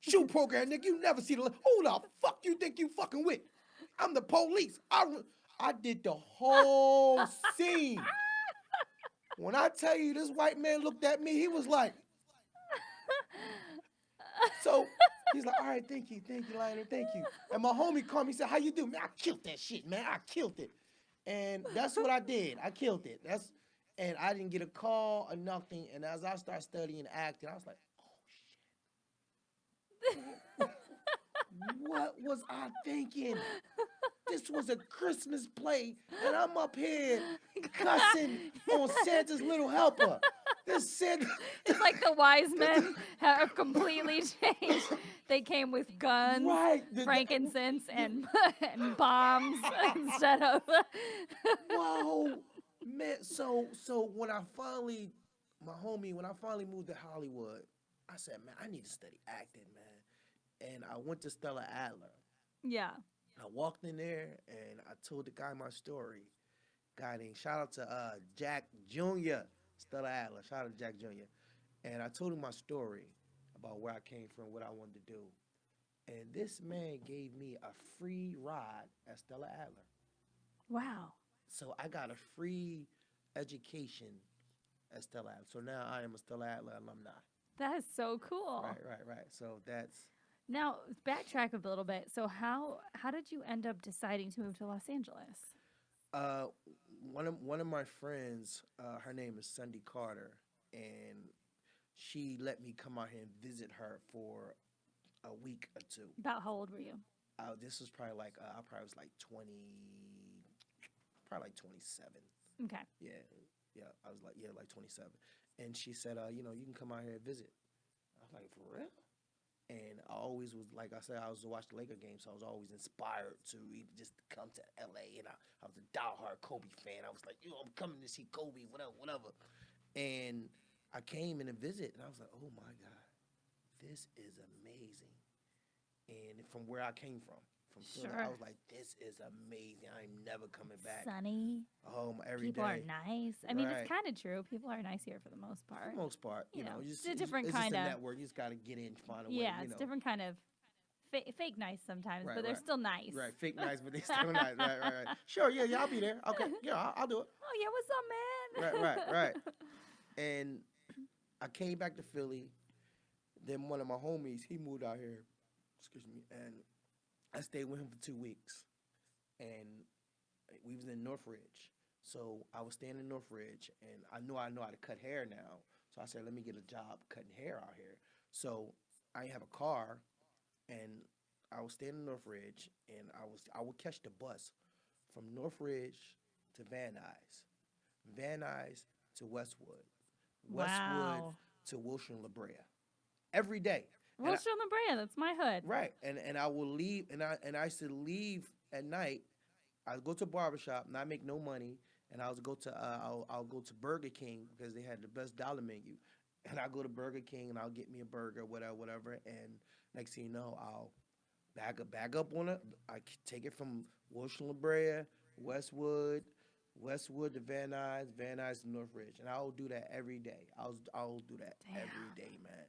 Shoe program, nigga. You never see the. Who the fuck you think you fucking with? I'm the police. I did the whole scene. When I tell you this white man looked at me, he was like, so he's like, "All right, thank you, Lionel, thank you." And my homie called me and said, "How you doing?" "Man, I killed that shit, man. I killed it." And that's what I did. I killed it. And I didn't get a call or nothing. And as I started studying acting, I was like, "Oh shit." What was I thinking? This was a Christmas play, and I'm up here cussing on Santa's Little Helper. It's like the wise men have completely changed. They came with guns, right, frankincense, and bombs instead of. Whoa, man! So when I finally moved to Hollywood, I said, "Man, I need to study acting, man." And I went to Stella Adler. Yeah. I walked in there and I told the guy my story. Shout out to Jack Jr. Stella Adler. Shout out to Jack Jr. And I told him my story about where I came from, what I wanted to do. And this man gave me a free ride at Stella Adler. Wow. So I got a free education at Stella Adler. So now I am a Stella Adler alumni. That is so cool. Right. So that's... Now, backtrack a little bit. So how did you end up deciding to move to Los Angeles? One of my friends, her name is Cindy Carter, and she let me come out here and visit her for a week or two. About how old were you? This was probably like I probably was like 20, probably like 27. Okay. Yeah. I was like like 27, and she said, you can come out here and visit. I was like, "For real?" And I always was, like I said, I was to watch the Laker games, so I was always inspired to just come to LA. And I was a diehard Kobe fan. I was like, I'm coming to see Kobe, whatever. And I came in to visit, and I was like, "Oh my God, this is amazing." And from where I came from Philly, I was like, "This is amazing. I'm never coming back." Sunny. Every People day. People are nice. I mean, it's kind of true. People are nice here for the most part. For the most part, you know, it's a different kind of network. You just got to get in, find a way. Yeah, it's different kind of fake nice sometimes, but they're still nice. Right, fake nice, but they're still nice. Right. Sure, yeah, I'll be there. Okay, yeah, I'll do it. Oh yeah, what's up, man? Right. And I came back to Philly. Then one of my homies, he moved out here. Excuse me, and I stayed with him for 2 weeks, and we was in Northridge. So I was staying in Northridge, and I know how to cut hair now. So I said, let me get a job cutting hair out here. So I didn't have a car, and I was staying in Northridge, and I would catch the bus from Northridge to Van Nuys, Van Nuys to Westwood, Westwood Wow. to Wilshire and La Brea every day. Wilshire and La Brea, that's my hood. Right, and I will leave, and I used to leave at night. I'd go to a barbershop, not make no money, and I'll go to I'll go to Burger King because they had the best dollar menu, and I go to Burger King and I'll get me a burger, whatever. And next thing you know, I'll back up on it. Take it from Wilshire, La Brea, Westwood, Westwood to Van Nuys, Van Nuys to Northridge, and I'll do that every day. I'll do that every day, man.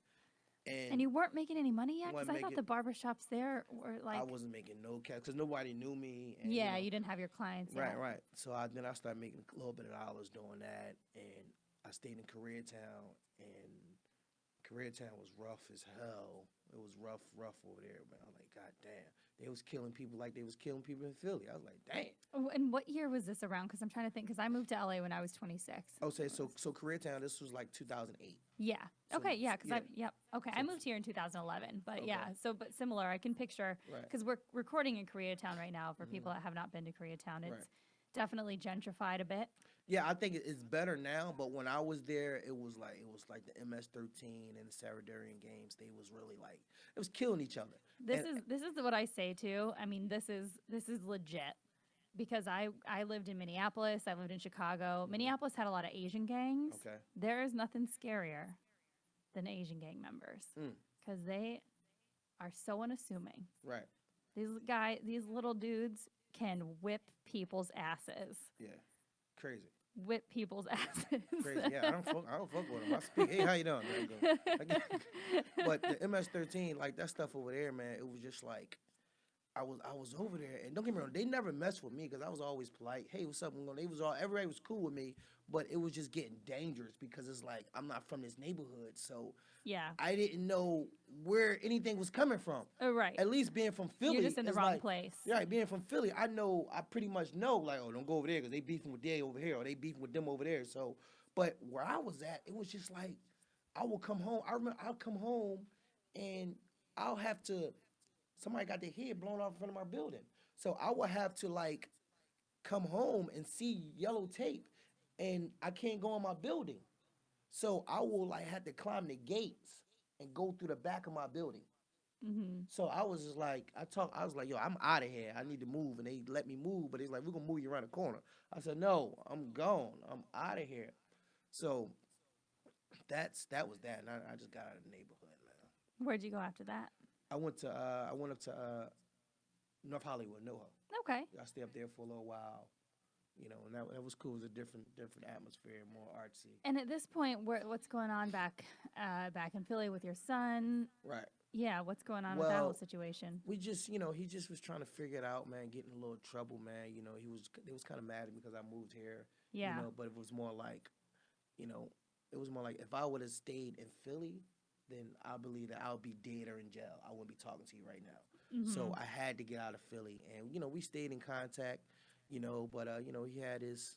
And you weren't making any money yet? Because I thought the barbershops there were like... I wasn't making no cash because nobody knew me. And, yeah, you didn't have your clients yet. Right. So then I started making a little bit of dollars doing that. And I stayed in Koreatown. And Koreatown was rough as hell. It was rough over there. Man, I'm like, God damn. They was killing people like they was killing people in Philly. I was like, damn. Oh, and what year was this around? Because I'm trying to think. Because I moved to LA when I was 26. Oh, so Koreatown, this was like 2008. Yeah. So, okay. Yeah. Because Okay. So, I moved here in 2011. But okay. yeah. But similar. I can picture. Right. Because we're recording in Koreatown right now. For people that have not been to Koreatown, it's definitely gentrified a bit. Yeah, I think it's better now. But when I was there, it was like the MS-13 and the Saradarian games. They was really like it was killing each other. This is what I say too. I mean, this is legit. Because I lived in Minneapolis, I lived in Chicago. Minneapolis had a lot of Asian gangs. Okay. There is nothing scarier than Asian gang members because they are so unassuming. Right. These little dudes can whip people's asses. Yeah, crazy. Whip people's asses. Crazy. Yeah, I don't fuck with them. I speak. Hey, how you doing? But the MS-13, like that stuff over there, man, it was just like. I was over there, and don't get me wrong, they never messed with me because I was always polite. Hey, what's up? Everybody was cool with me, but it was just getting dangerous because it's like I'm not from this neighborhood, so yeah, I didn't know where anything was coming from. Right. At least being from Philly, you're just in the wrong place. Right, being from Philly, I pretty much know like, oh, don't go over there because they beefing with they over here or they beefing with them over there. So, but where I was at, it was just like I will come home. I remember I'll come home and I'll have to. Somebody got their head blown off in front of my building. So I would have to like come home and see yellow tape and I can't go in my building. So I will like have to climb the gates and go through the back of my building. Mm-hmm. So I was just like, I was like, yo, I'm out of here. I need to move. And they let me move, but it's like, we're going to move you around the corner. I said, no, I'm gone. I'm out of here. So that was that. And I just got out of the neighborhood, man. Where'd you go after that? I went up to North Hollywood, NoHo. Okay. I stayed up there for a little while, and that was cool. It was a different atmosphere, more artsy. And at this point, what's going on back in Philly with your son? Right. Yeah, what's going on with that whole situation? We just, he just was trying to figure it out, man. Getting in a little trouble, man. They was kind of mad at me because I moved here. Yeah. But it was more like, if I would have stayed in Philly, then I believe that I would be dead or in jail. I wouldn't be talking to you right now. Mm-hmm. So I had to get out of Philly, and we stayed in contact, but he had his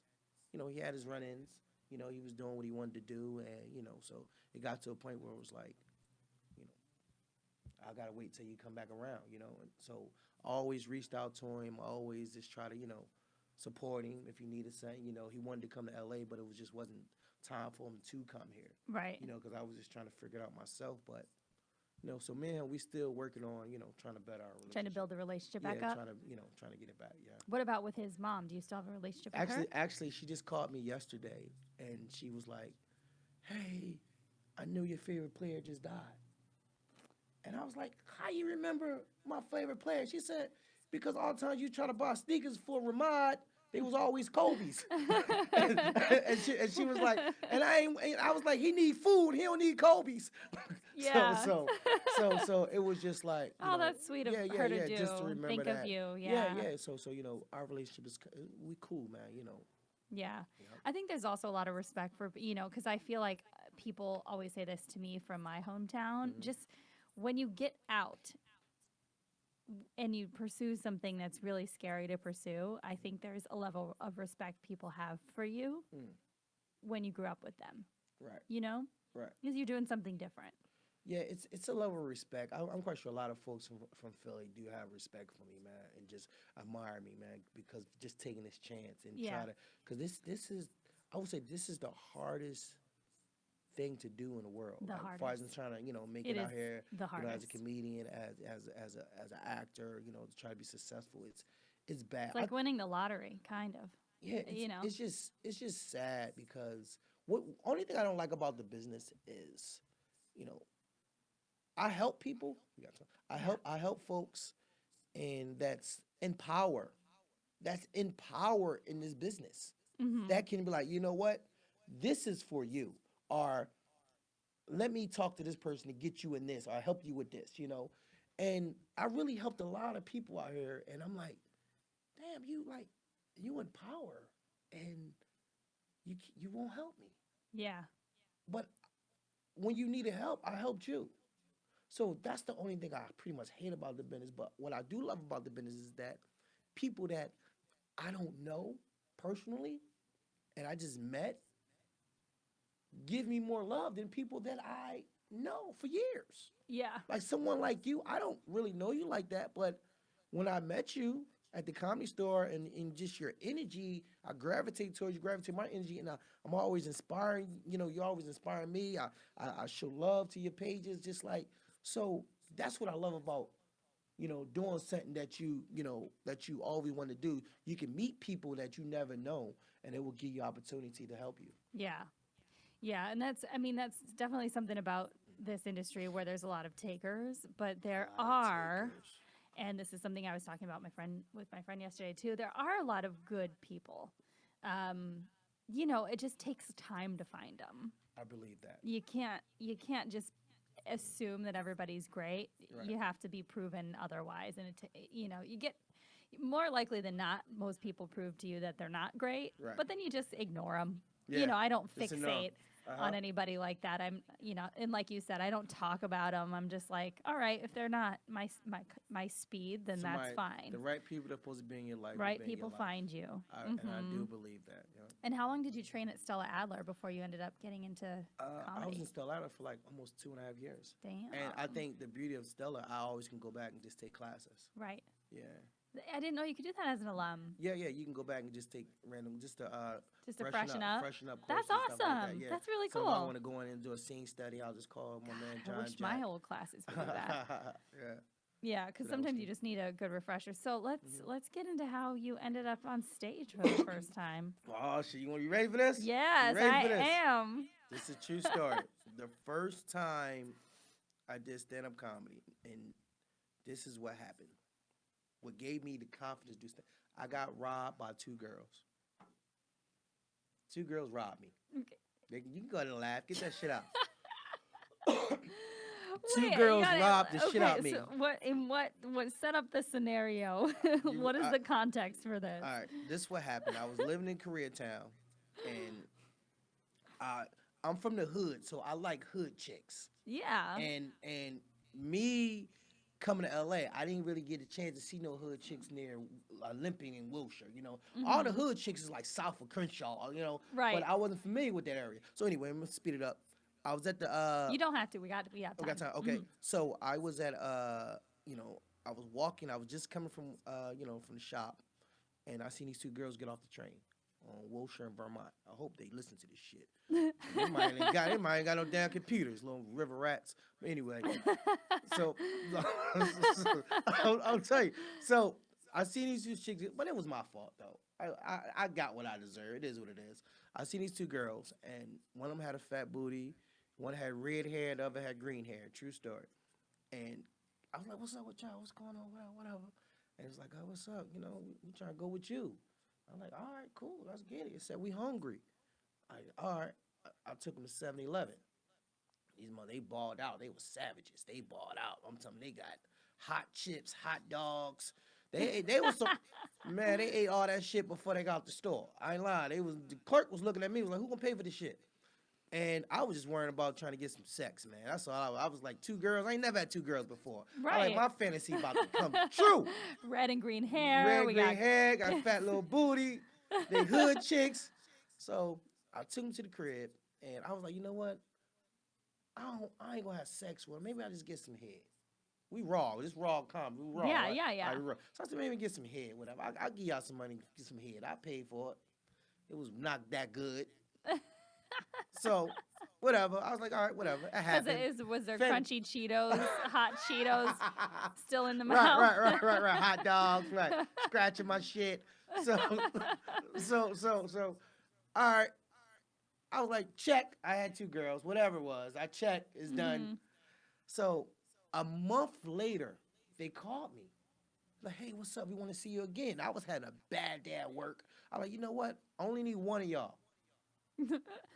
run-ins. He was doing what he wanted to do, and so it got to a point where it was like, I gotta wait till you come back around, And so I always reached out to him. I always just try to support him if he needed something. He wanted to come to LA, but it just wasn't time for him to come here. Right. Because I was just trying to figure it out myself. But, so man, we still working on, trying to better our relationship. Trying to build the relationship back up? Trying to get it back, yeah. What about with his mom? Do you still have a relationship with her? Actually, she just called me yesterday, and she was like, hey, I knew your favorite player just died. And I was like, how you remember my favorite player? She said, because all the time you try to buy sneakers for Ramad, they was always Kobe's. and she was like, and I was like, he need food, he don't need Kobe's. Yeah. So it was just like, that's sweet of her to do. Just to remember think that. of you, yeah. Yeah. So our relationship is we cool, man. Yeah. I think there's also a lot of respect for because I feel like people always say this to me from my hometown. Mm-hmm. Just when you get out and you pursue something that's really scary to pursue, I think there's a level of respect people have for you when you grew up with them. Right. Right. Because you're doing something different. Yeah, it's a level of respect. I'm quite sure a lot of folks from Philly do have respect for me, man, and just admire me, man, because just taking this chance and try to, because this is, I would say this is the hardest thing to do in the world. The Like, hardest. as far as I'm trying to, make it out here, the hardest. as a comedian, as an actor, to try to be successful. It's bad. It's like winning the lottery, kind of. Yeah, it's just sad because what only thing I don't like about the business is, I help people. I help folks, and that's in power. That's in power in this business. That can be like, you know what, this is for you, or let me talk to this person to get you in this, or help you with this. And I really helped a lot of people out here, and I'm like, damn, you in power, and you won't help me. Yeah. But when you needed help, I helped you. So that's the only thing I pretty much hate about the business. But what I do love about the business is that people that I don't know personally and I just met give me more love than people that I know for years. Yeah. Like someone like you, I don't really know you like that, but when I met you at the Comedy Store and just your energy, I gravitate towards you, gravitate my energy, and I'm always inspiring. You're always inspiring me. I show love to your pages, just like, so that's what I love about, doing something that that you always want to do. You can meet people that you never know, and it will give you opportunity to help you. Yeah. Yeah, and that's definitely something about this industry where there's a lot of takers, but there are, and this is something I was talking about with my friend yesterday too, there are a lot of good people. It just takes time to find them. I believe that. You can't just assume that everybody's great. Right. You have to be proven otherwise, and you get more likely than not, most people prove to you that they're not great, right. But then you just ignore them. Yeah. I don't fixate on anybody like that. I'm, and like you said, I don't talk about them. I'm just like, all right, if they're not my speed, then that's fine. The right people that are supposed to be in your life. Right people find you. And I do believe that. And how long did you train at Stella Adler before you ended up getting into comedy? I was in Stella Adler for like almost 2.5 years. Damn. And I think the beauty of Stella, I always can go back and just take classes. Right. Yeah. I didn't know you could do that as an alum. Yeah, you can go back and just take random, just to freshen up. Freshen up. That's awesome. Like that. Yeah. That's really cool. So if I want to go in and do a scene study, I'll just call my man John. I wish my old classes would do that. Yeah. Yeah, because sometimes you just need a good refresher. So let's get into how you ended up on stage for the first time. Oh shit! You ready for this? Yes, am. This is a true story. The first time I did stand-up comedy, and this is what happened. What gave me the confidence to do stand, I got robbed by 2 girls. 2 girls robbed me. Okay. You can go ahead and laugh. Get that shit out. 2 girls robbed the shit out of me. So what set up the scenario? What is the context for this? All right, this is what happened. I was living in Koreatown, and I'm from the hood, so I like hood chicks. Yeah. And me coming to LA, I didn't really get a chance to see no hood chicks near Olympian and Wilshire. All the hood chicks is like south of Crenshaw. Right. But I wasn't familiar with that area. So anyway, I'm gonna speed it up. I was at the. You don't have to. We got time. We got time. Okay. So I was at I was walking. I was just coming from from the shop, and I seen these 2 girls get off the train on Wilshire and Vermont. I hope they listen to this shit. They might ain't got no damn computers, little river rats. But anyway, so I'll tell you. So I seen these 2 chicks, but it was my fault though. I got what I deserve. It is what it is. I seen these 2 girls, and one of them had a fat booty. One had red hair, the other had green hair. True story. And I was like, what's up with y'all? What's going on? Whatever. And it's like, oh, what's up? We trying to go with you. I'm like, all right, cool. Let's get it. It said, we hungry. All right. I took them to 7-Eleven. These they balled out. They were savages. They balled out. I'm telling you, they got hot chips, hot dogs. They was some, man, they ate all that shit before they got out the store. I ain't lying. The clerk was looking at me, was like, who gonna pay for this shit? And I was just worrying about trying to get some sex, man. That's all. I was like, 2 girls. I ain't never had 2 girls before. Right. My fantasy about to come true. Red and green hair. Red and green hair. Got fat little booty. They hood chicks. So I took them to the crib, and I was like, you know what? I ain't gonna have sex with her. Maybe I just get some head. We raw. This raw comedy. We raw. Yeah, right? yeah. Right, raw. So I said, maybe get some head, whatever. I'll give y'all some money, get some head. I paid for it. It was not that good. So, whatever. I was like, all right, whatever. It happened. Was there crunchy Cheetos, hot Cheetos still in the mouth? Right. Hot dogs, right. Scratching my shit. So, all right. I was like, check. I had 2 girls, whatever it was. I checked. It's done. So, a month later, they called me. Like, hey, what's up? We want to see you again. I was having a bad day at work. I'm like, you know what? I only need one of y'all.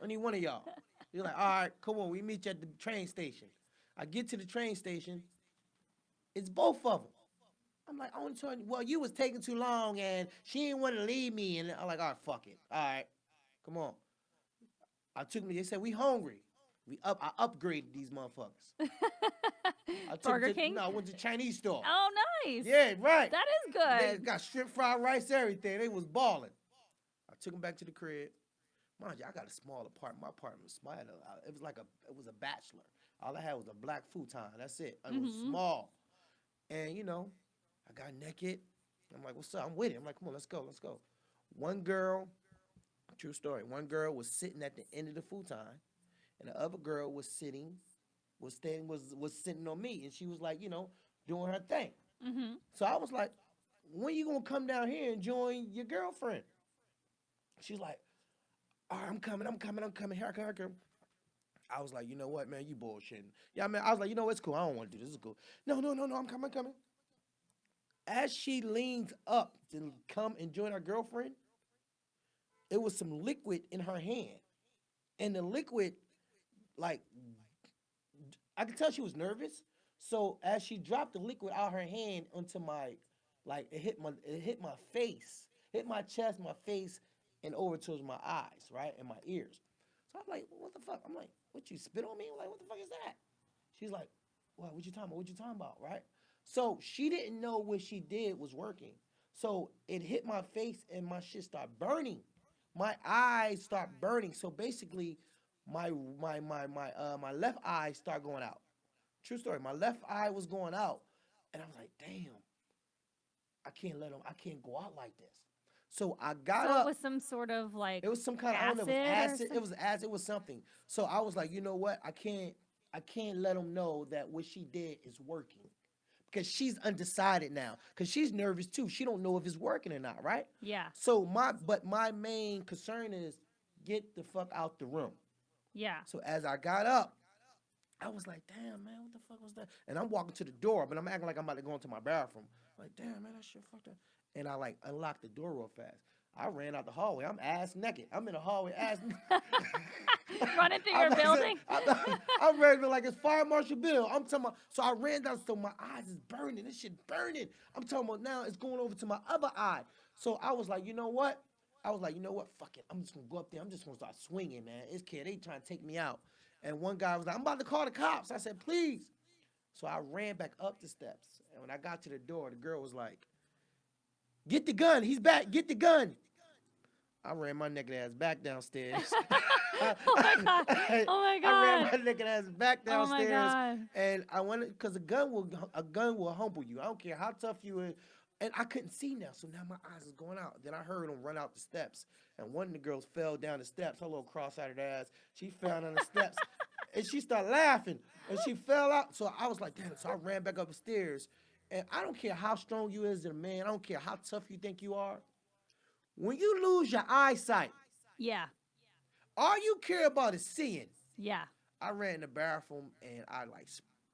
I need one of y'all. You're like, all right, come on. We meet you at the train station. I get to the train station. It's both of them. I'm like, I only told you, well, you was taking too long, and she didn't want to leave me. And I'm like, all right, fuck it. All right, come on. They said, we hungry. I upgraded these motherfuckers. Burger King? No, I went to the Chinese store. Oh, nice. Yeah, right. That is good. They got shrimp, fried rice, everything. They was balling. I took them back to the crib. Mind you, I got a small apartment. My apartment was small. It was a bachelor. All I had was a black futon. That's it. It was small. And, I got naked. I'm like, what's up? I'm with it. I'm like, come on, let's go. One girl, true story, one girl was sitting at the end of the futon, and the other girl was sitting on me, and she was like, doing her thing. So I was like, when you gonna come down here and join your girlfriend? She's like, all right, I'm coming. Here I come. I was like, you know what, man, you bullshitting. Yeah, man. I was like, it's cool. I don't want to do this. It's cool. No, I'm coming. As she leans up to come and join her girlfriend, it was some liquid in her hand. And the liquid, like, I could tell she was nervous. So as she dropped the liquid out of her hand onto my, like, it hit my face, hit my chest, my face, and over towards my eyes, right, and my ears. So I'm like, what the fuck? I'm like, what, you spit on me? I'm like, what the fuck is that? She's like, what you talking about? What you talking about, right? So she didn't know what she did was working. So it hit my face and my shit started burning. My eyes start burning. So basically, my left eye started going out. True story. My left eye was going out, and I was like, damn, I can't go out like this. So I got up. It was some sort of like it was some kind of, I don't know, it was acid. It was acid. It was something. So I was like, you know what? I can't let them know that what she did is working. Because she's undecided now. Because she's nervous too. She don't know if it's working or not, right? Yeah. So my main concern is get the fuck out the room. Yeah. So as I got up, I was like, damn, man, what the fuck was that? And I'm walking to the door, but I'm acting like I'm about to go into my bathroom. I'm like, damn, man, that shit fucked up. And I like unlocked the door real fast. I ran out the hallway. I'm ass naked. I'm in the hallway ass naked. Running through your building? I'm ready to like it's Fire Marshal Bill. I'm talking about, so I ran down, so my eyes is burning. This shit burning. I'm talking about now it's going over to my other eye. So I was like, you know what? Fuck it. I'm just going to go up there. I'm just going to start swinging, man. It's kid. They trying to take me out. And one guy was like, I'm about to call the cops. I said, please. So I ran back up the steps. And when I got to the door, the girl was like, get the gun. He's back. Get the gun. I ran my naked ass back downstairs. Oh my God. I ran my naked ass back downstairs. Oh my God. And I wanted, because a gun will humble you. I don't care how tough you are. And I couldn't see now, so now my eyes is going out. Then I heard him run out the steps, and one of the girls fell down the steps. Her little cross-eyed ass, she fell down the steps, and she started laughing, and she fell out. So I was like, damn. So I ran back up the stairs, and I don't care how strong you is as a man. I don't care how tough you think you are. When you lose your eyesight, yeah, all you care about is seeing. Yeah. I ran in the bathroom, and I like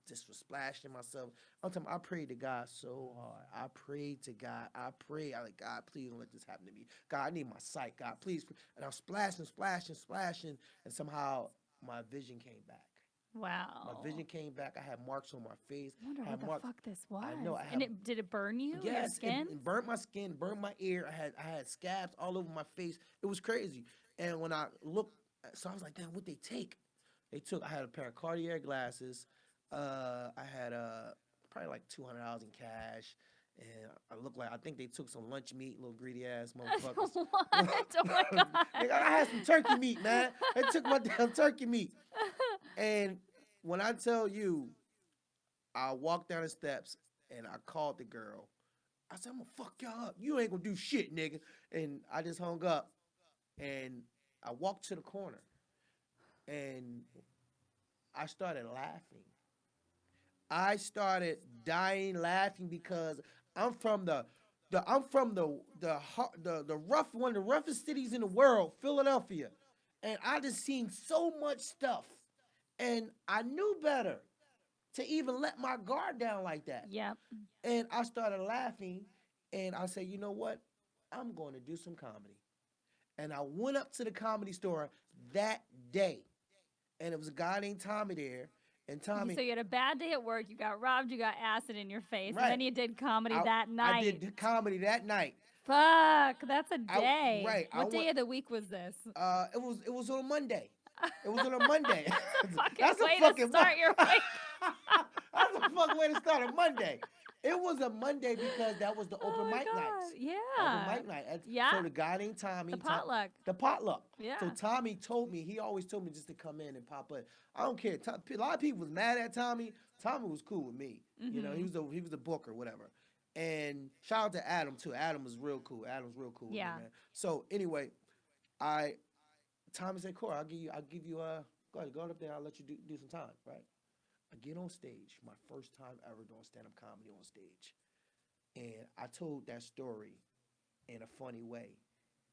just was splashing myself. I'm talking, I prayed to God so hard. I prayed to God. I like, God, please don't let this happen to me. God, I need my sight. God, please. And I'm splashing, and somehow my vision came back. Wow. My vision came back. I had marks on my face. I wonder what the fuck this was. I know. Did it burn you? Yes, your skin? It burnt my skin, burnt my ear. I had scabs all over my face. It was crazy. And when I looked, so I was like, damn, what'd they take? I had a pair of Cartier glasses. I had probably like $200 in cash, and I think they took some lunch meat, little greedy ass motherfuckers. What? Oh my God. I had some turkey meat, man. They took my damn turkey meat, and when I tell you, I walked down the steps and I called the girl. I said, I'm gonna fuck y'all up. You ain't gonna do shit, nigga. And I just hung up and I walked to the corner and I started laughing. I started dying laughing because I'm from the rough one of the roughest cities in the world, Philadelphia. And I just seen so much stuff. And I knew better to even let my guard down like that. Yep. And I started laughing and I said, you know what? I'm going to do some comedy. And I went up to the Comedy Store that day. And it was a guy named Tommy there. And Tommy. So you had a bad day at work. You got robbed. You got acid in your face. Right. And then you did comedy that night. I did comedy that night. Fuck, that's a day. Right. What day of the week was this? It was on a Monday. It was on a Monday. That's a fucking way to start your week. That's a fucking way to start a Monday. It was a Monday because that was the open mic nights. Yeah. Open mic night. So the guy named Tommy. The potluck. The potluck. Yeah. So Tommy told me, he always told me just to come in and pop up. I don't care. A lot of people was mad at Tommy. Tommy was cool with me. You know, he was a booker, whatever. And shout out to Adam too. Adam was real cool. Adam's real cool. Yeah. With me, man. So anyway, Tommy said, Corey, I'll give you go ahead, go up there, I'll let you do some time, right? I get on stage, my first time ever doing stand-up comedy on stage. And I told that story in a funny way.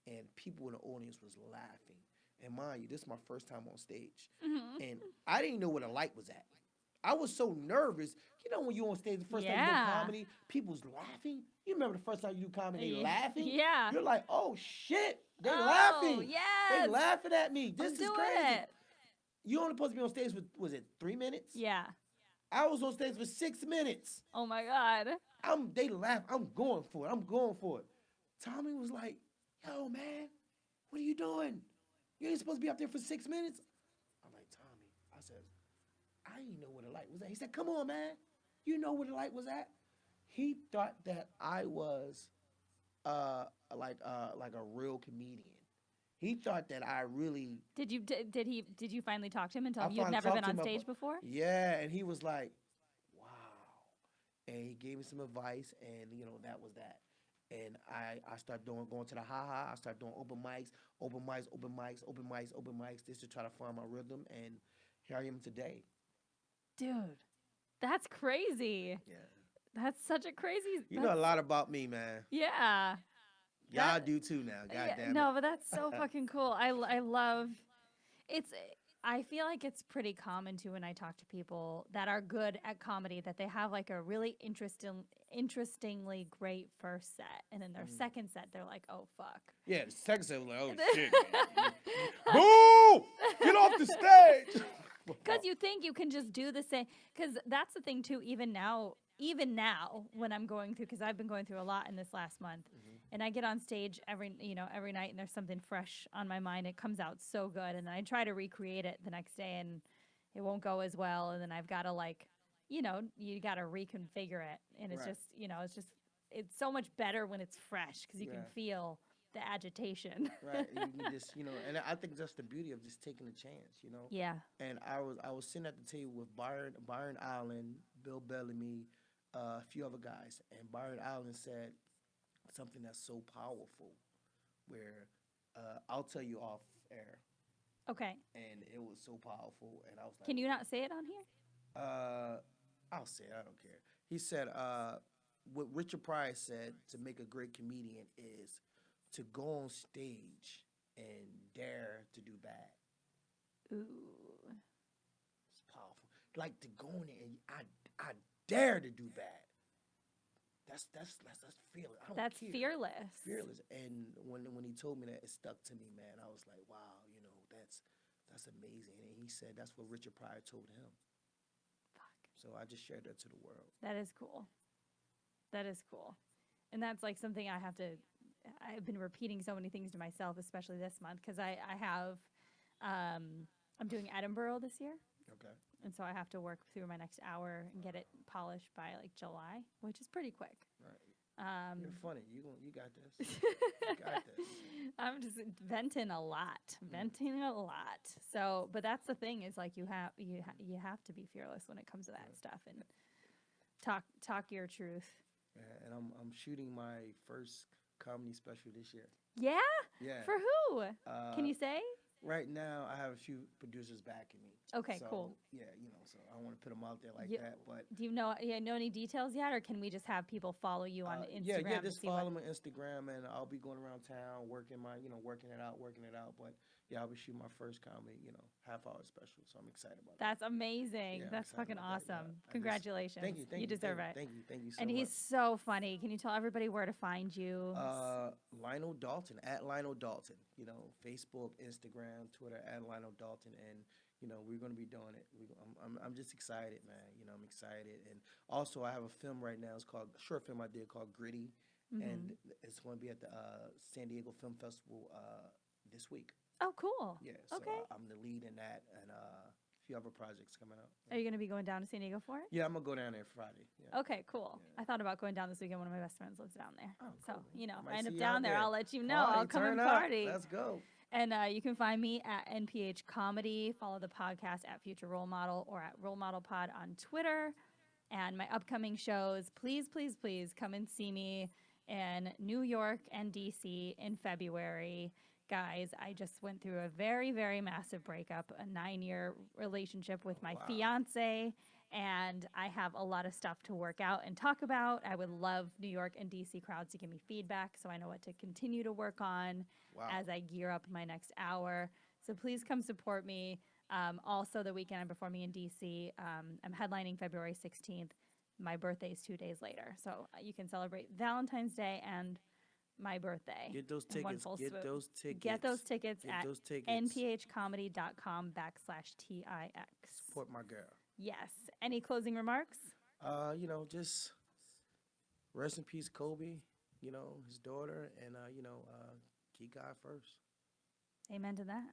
And people in the audience was laughing. And mind you, this is my first time on stage. Mm-hmm. And I didn't know where the light was at. I was so nervous. You know when you're on stage the first time you do comedy, people's laughing. You remember the first time you do comedy, they laughing? Yeah. You're like, oh shit, they laughing. Yes. They laughing at me. This is crazy. It. You only supposed to be on stage for, was it 3 minutes? Yeah. I was on stage for 6 minutes. Oh my God. They laugh. I'm going for it. Tommy was like, yo, man, what are you doing? You ain't supposed to be up there for 6 minutes. I'm like, Tommy, I said, I didn't know where the light was at. He said, come on, man. You know where the light was at? He thought that I was like a real comedian. He thought that I really. Did you finally talk to him and tell him you've never been on stage before? Yeah, and he was like, wow. And he gave me some advice, and that was that. And I started going to the ha-ha. I started doing open mics, just to try to find my rhythm, and here I am today. Dude, that's crazy. Yeah. That's such a crazy. You know a lot about me, man. Yeah. Y'all do too now. God damn it. No, but that's so fucking cool. I love it's. I feel like it's pretty common too when I talk to people that are good at comedy that they have like a really interestingly great first set, and then their second set they're like, oh fuck. Yeah, the second set was like, oh shit. Boo! Get off the stage. Because you think you can just do the same. Because that's the thing too. Even now when I'm going through, because I've been going through a lot in this last month, and I get on stage every night, and there's something fresh on my mind. It comes out so good, and then I try to recreate it the next day, and it won't go as well. And then I've got to you got to reconfigure it, and it's just it's so much better when it's fresh because you can feel the agitation. Right. You just, and I think that's the beauty of just taking a chance, Yeah. And I was sitting at the table with Byron Allen, Bill Bellamy, a few other guys, and Byron Allen said something that's so powerful, where I'll tell you off air. Okay. And it was so powerful, and I was like, can you not say it on here? I'll say it. I don't care. He said, what Richard Pryor said to make a great comedian is to go on stage and dare to do bad. Ooh. It's powerful. Like to go in there and I dare to do bad. That's fearless. That's fearless. Fearless. And when he told me that, it stuck to me, man. I was like, wow, that's amazing. And he said that's what Richard Pryor told him. Fuck. So I just shared that to the world. That is cool. That is cool. And that's like something I've been repeating so many things to myself, especially this month, because I'm doing Edinburgh this year. Okay. And so I have to work through my next hour and get it polished by like July, which is pretty quick. Right. You're funny. You got this. You got this. I'm just venting a lot. So, but that's the thing is like you have to be fearless when it comes to that stuff and talk your truth. Yeah, and I'm shooting my first comedy special this year. Yeah? Yeah. For who? Can you say? Right now, I have a few producers backing me. Okay, so, cool. Yeah, so I don't want to put them out there like that, but do you know any details yet, or can we just have people follow you on Instagram? Yeah, just follow me on Instagram, and I'll be going around town working it out. But yeah, I'll be shooting my first comedy, half-hour special, so I'm excited about that. That's amazing. Yeah, That's fucking awesome. Congratulations. Thank you. You deserve it. Thank you so much. And he's so funny. Can you tell everybody where to find you? Lionell Dalton, at Lionell Dalton. Facebook, Instagram, Twitter, at Lionell Dalton, and we're going to be doing it. I'm just excited, man. I'm excited, and also I have a film right now. It's called a short film I did called Gritty, and it's going to be at the San Diego Film Festival this week. Oh, cool. Yeah, so okay. I'm the lead in that, and a few other projects coming out. Are you going to be going down to San Diego for it? Yeah, I'm going to go down there Friday. Yeah. Okay, cool. Yeah. I thought about going down this weekend. One of my best friends lives down there. Oh, so, cool. if I end up down there, I'll let you know. I'll come and party. Let's go. And you can find me at NPH Comedy. Follow the podcast at Future Role Model or at Role Model Pod on Twitter. And my upcoming shows, please, please, please come and see me in New York and DC in February. Guys, I just went through a very, very massive breakup, a 9-year relationship with my fiance, and I have a lot of stuff to work out and talk about. I would love New York and DC crowds to give me feedback so I know what to continue to work on as I gear up my next hour. So please come support me. Also, the weekend I'm performing in DC, I'm headlining February 16th. My birthday is 2 days later. So you can celebrate Valentine's Day and my birthday. Get those tickets. Get those tickets at nphcomedy.com/TIX. Support my girl. Yes. Any closing remarks? Just rest in peace, Kobe, his daughter, and, keep God first. Amen to that.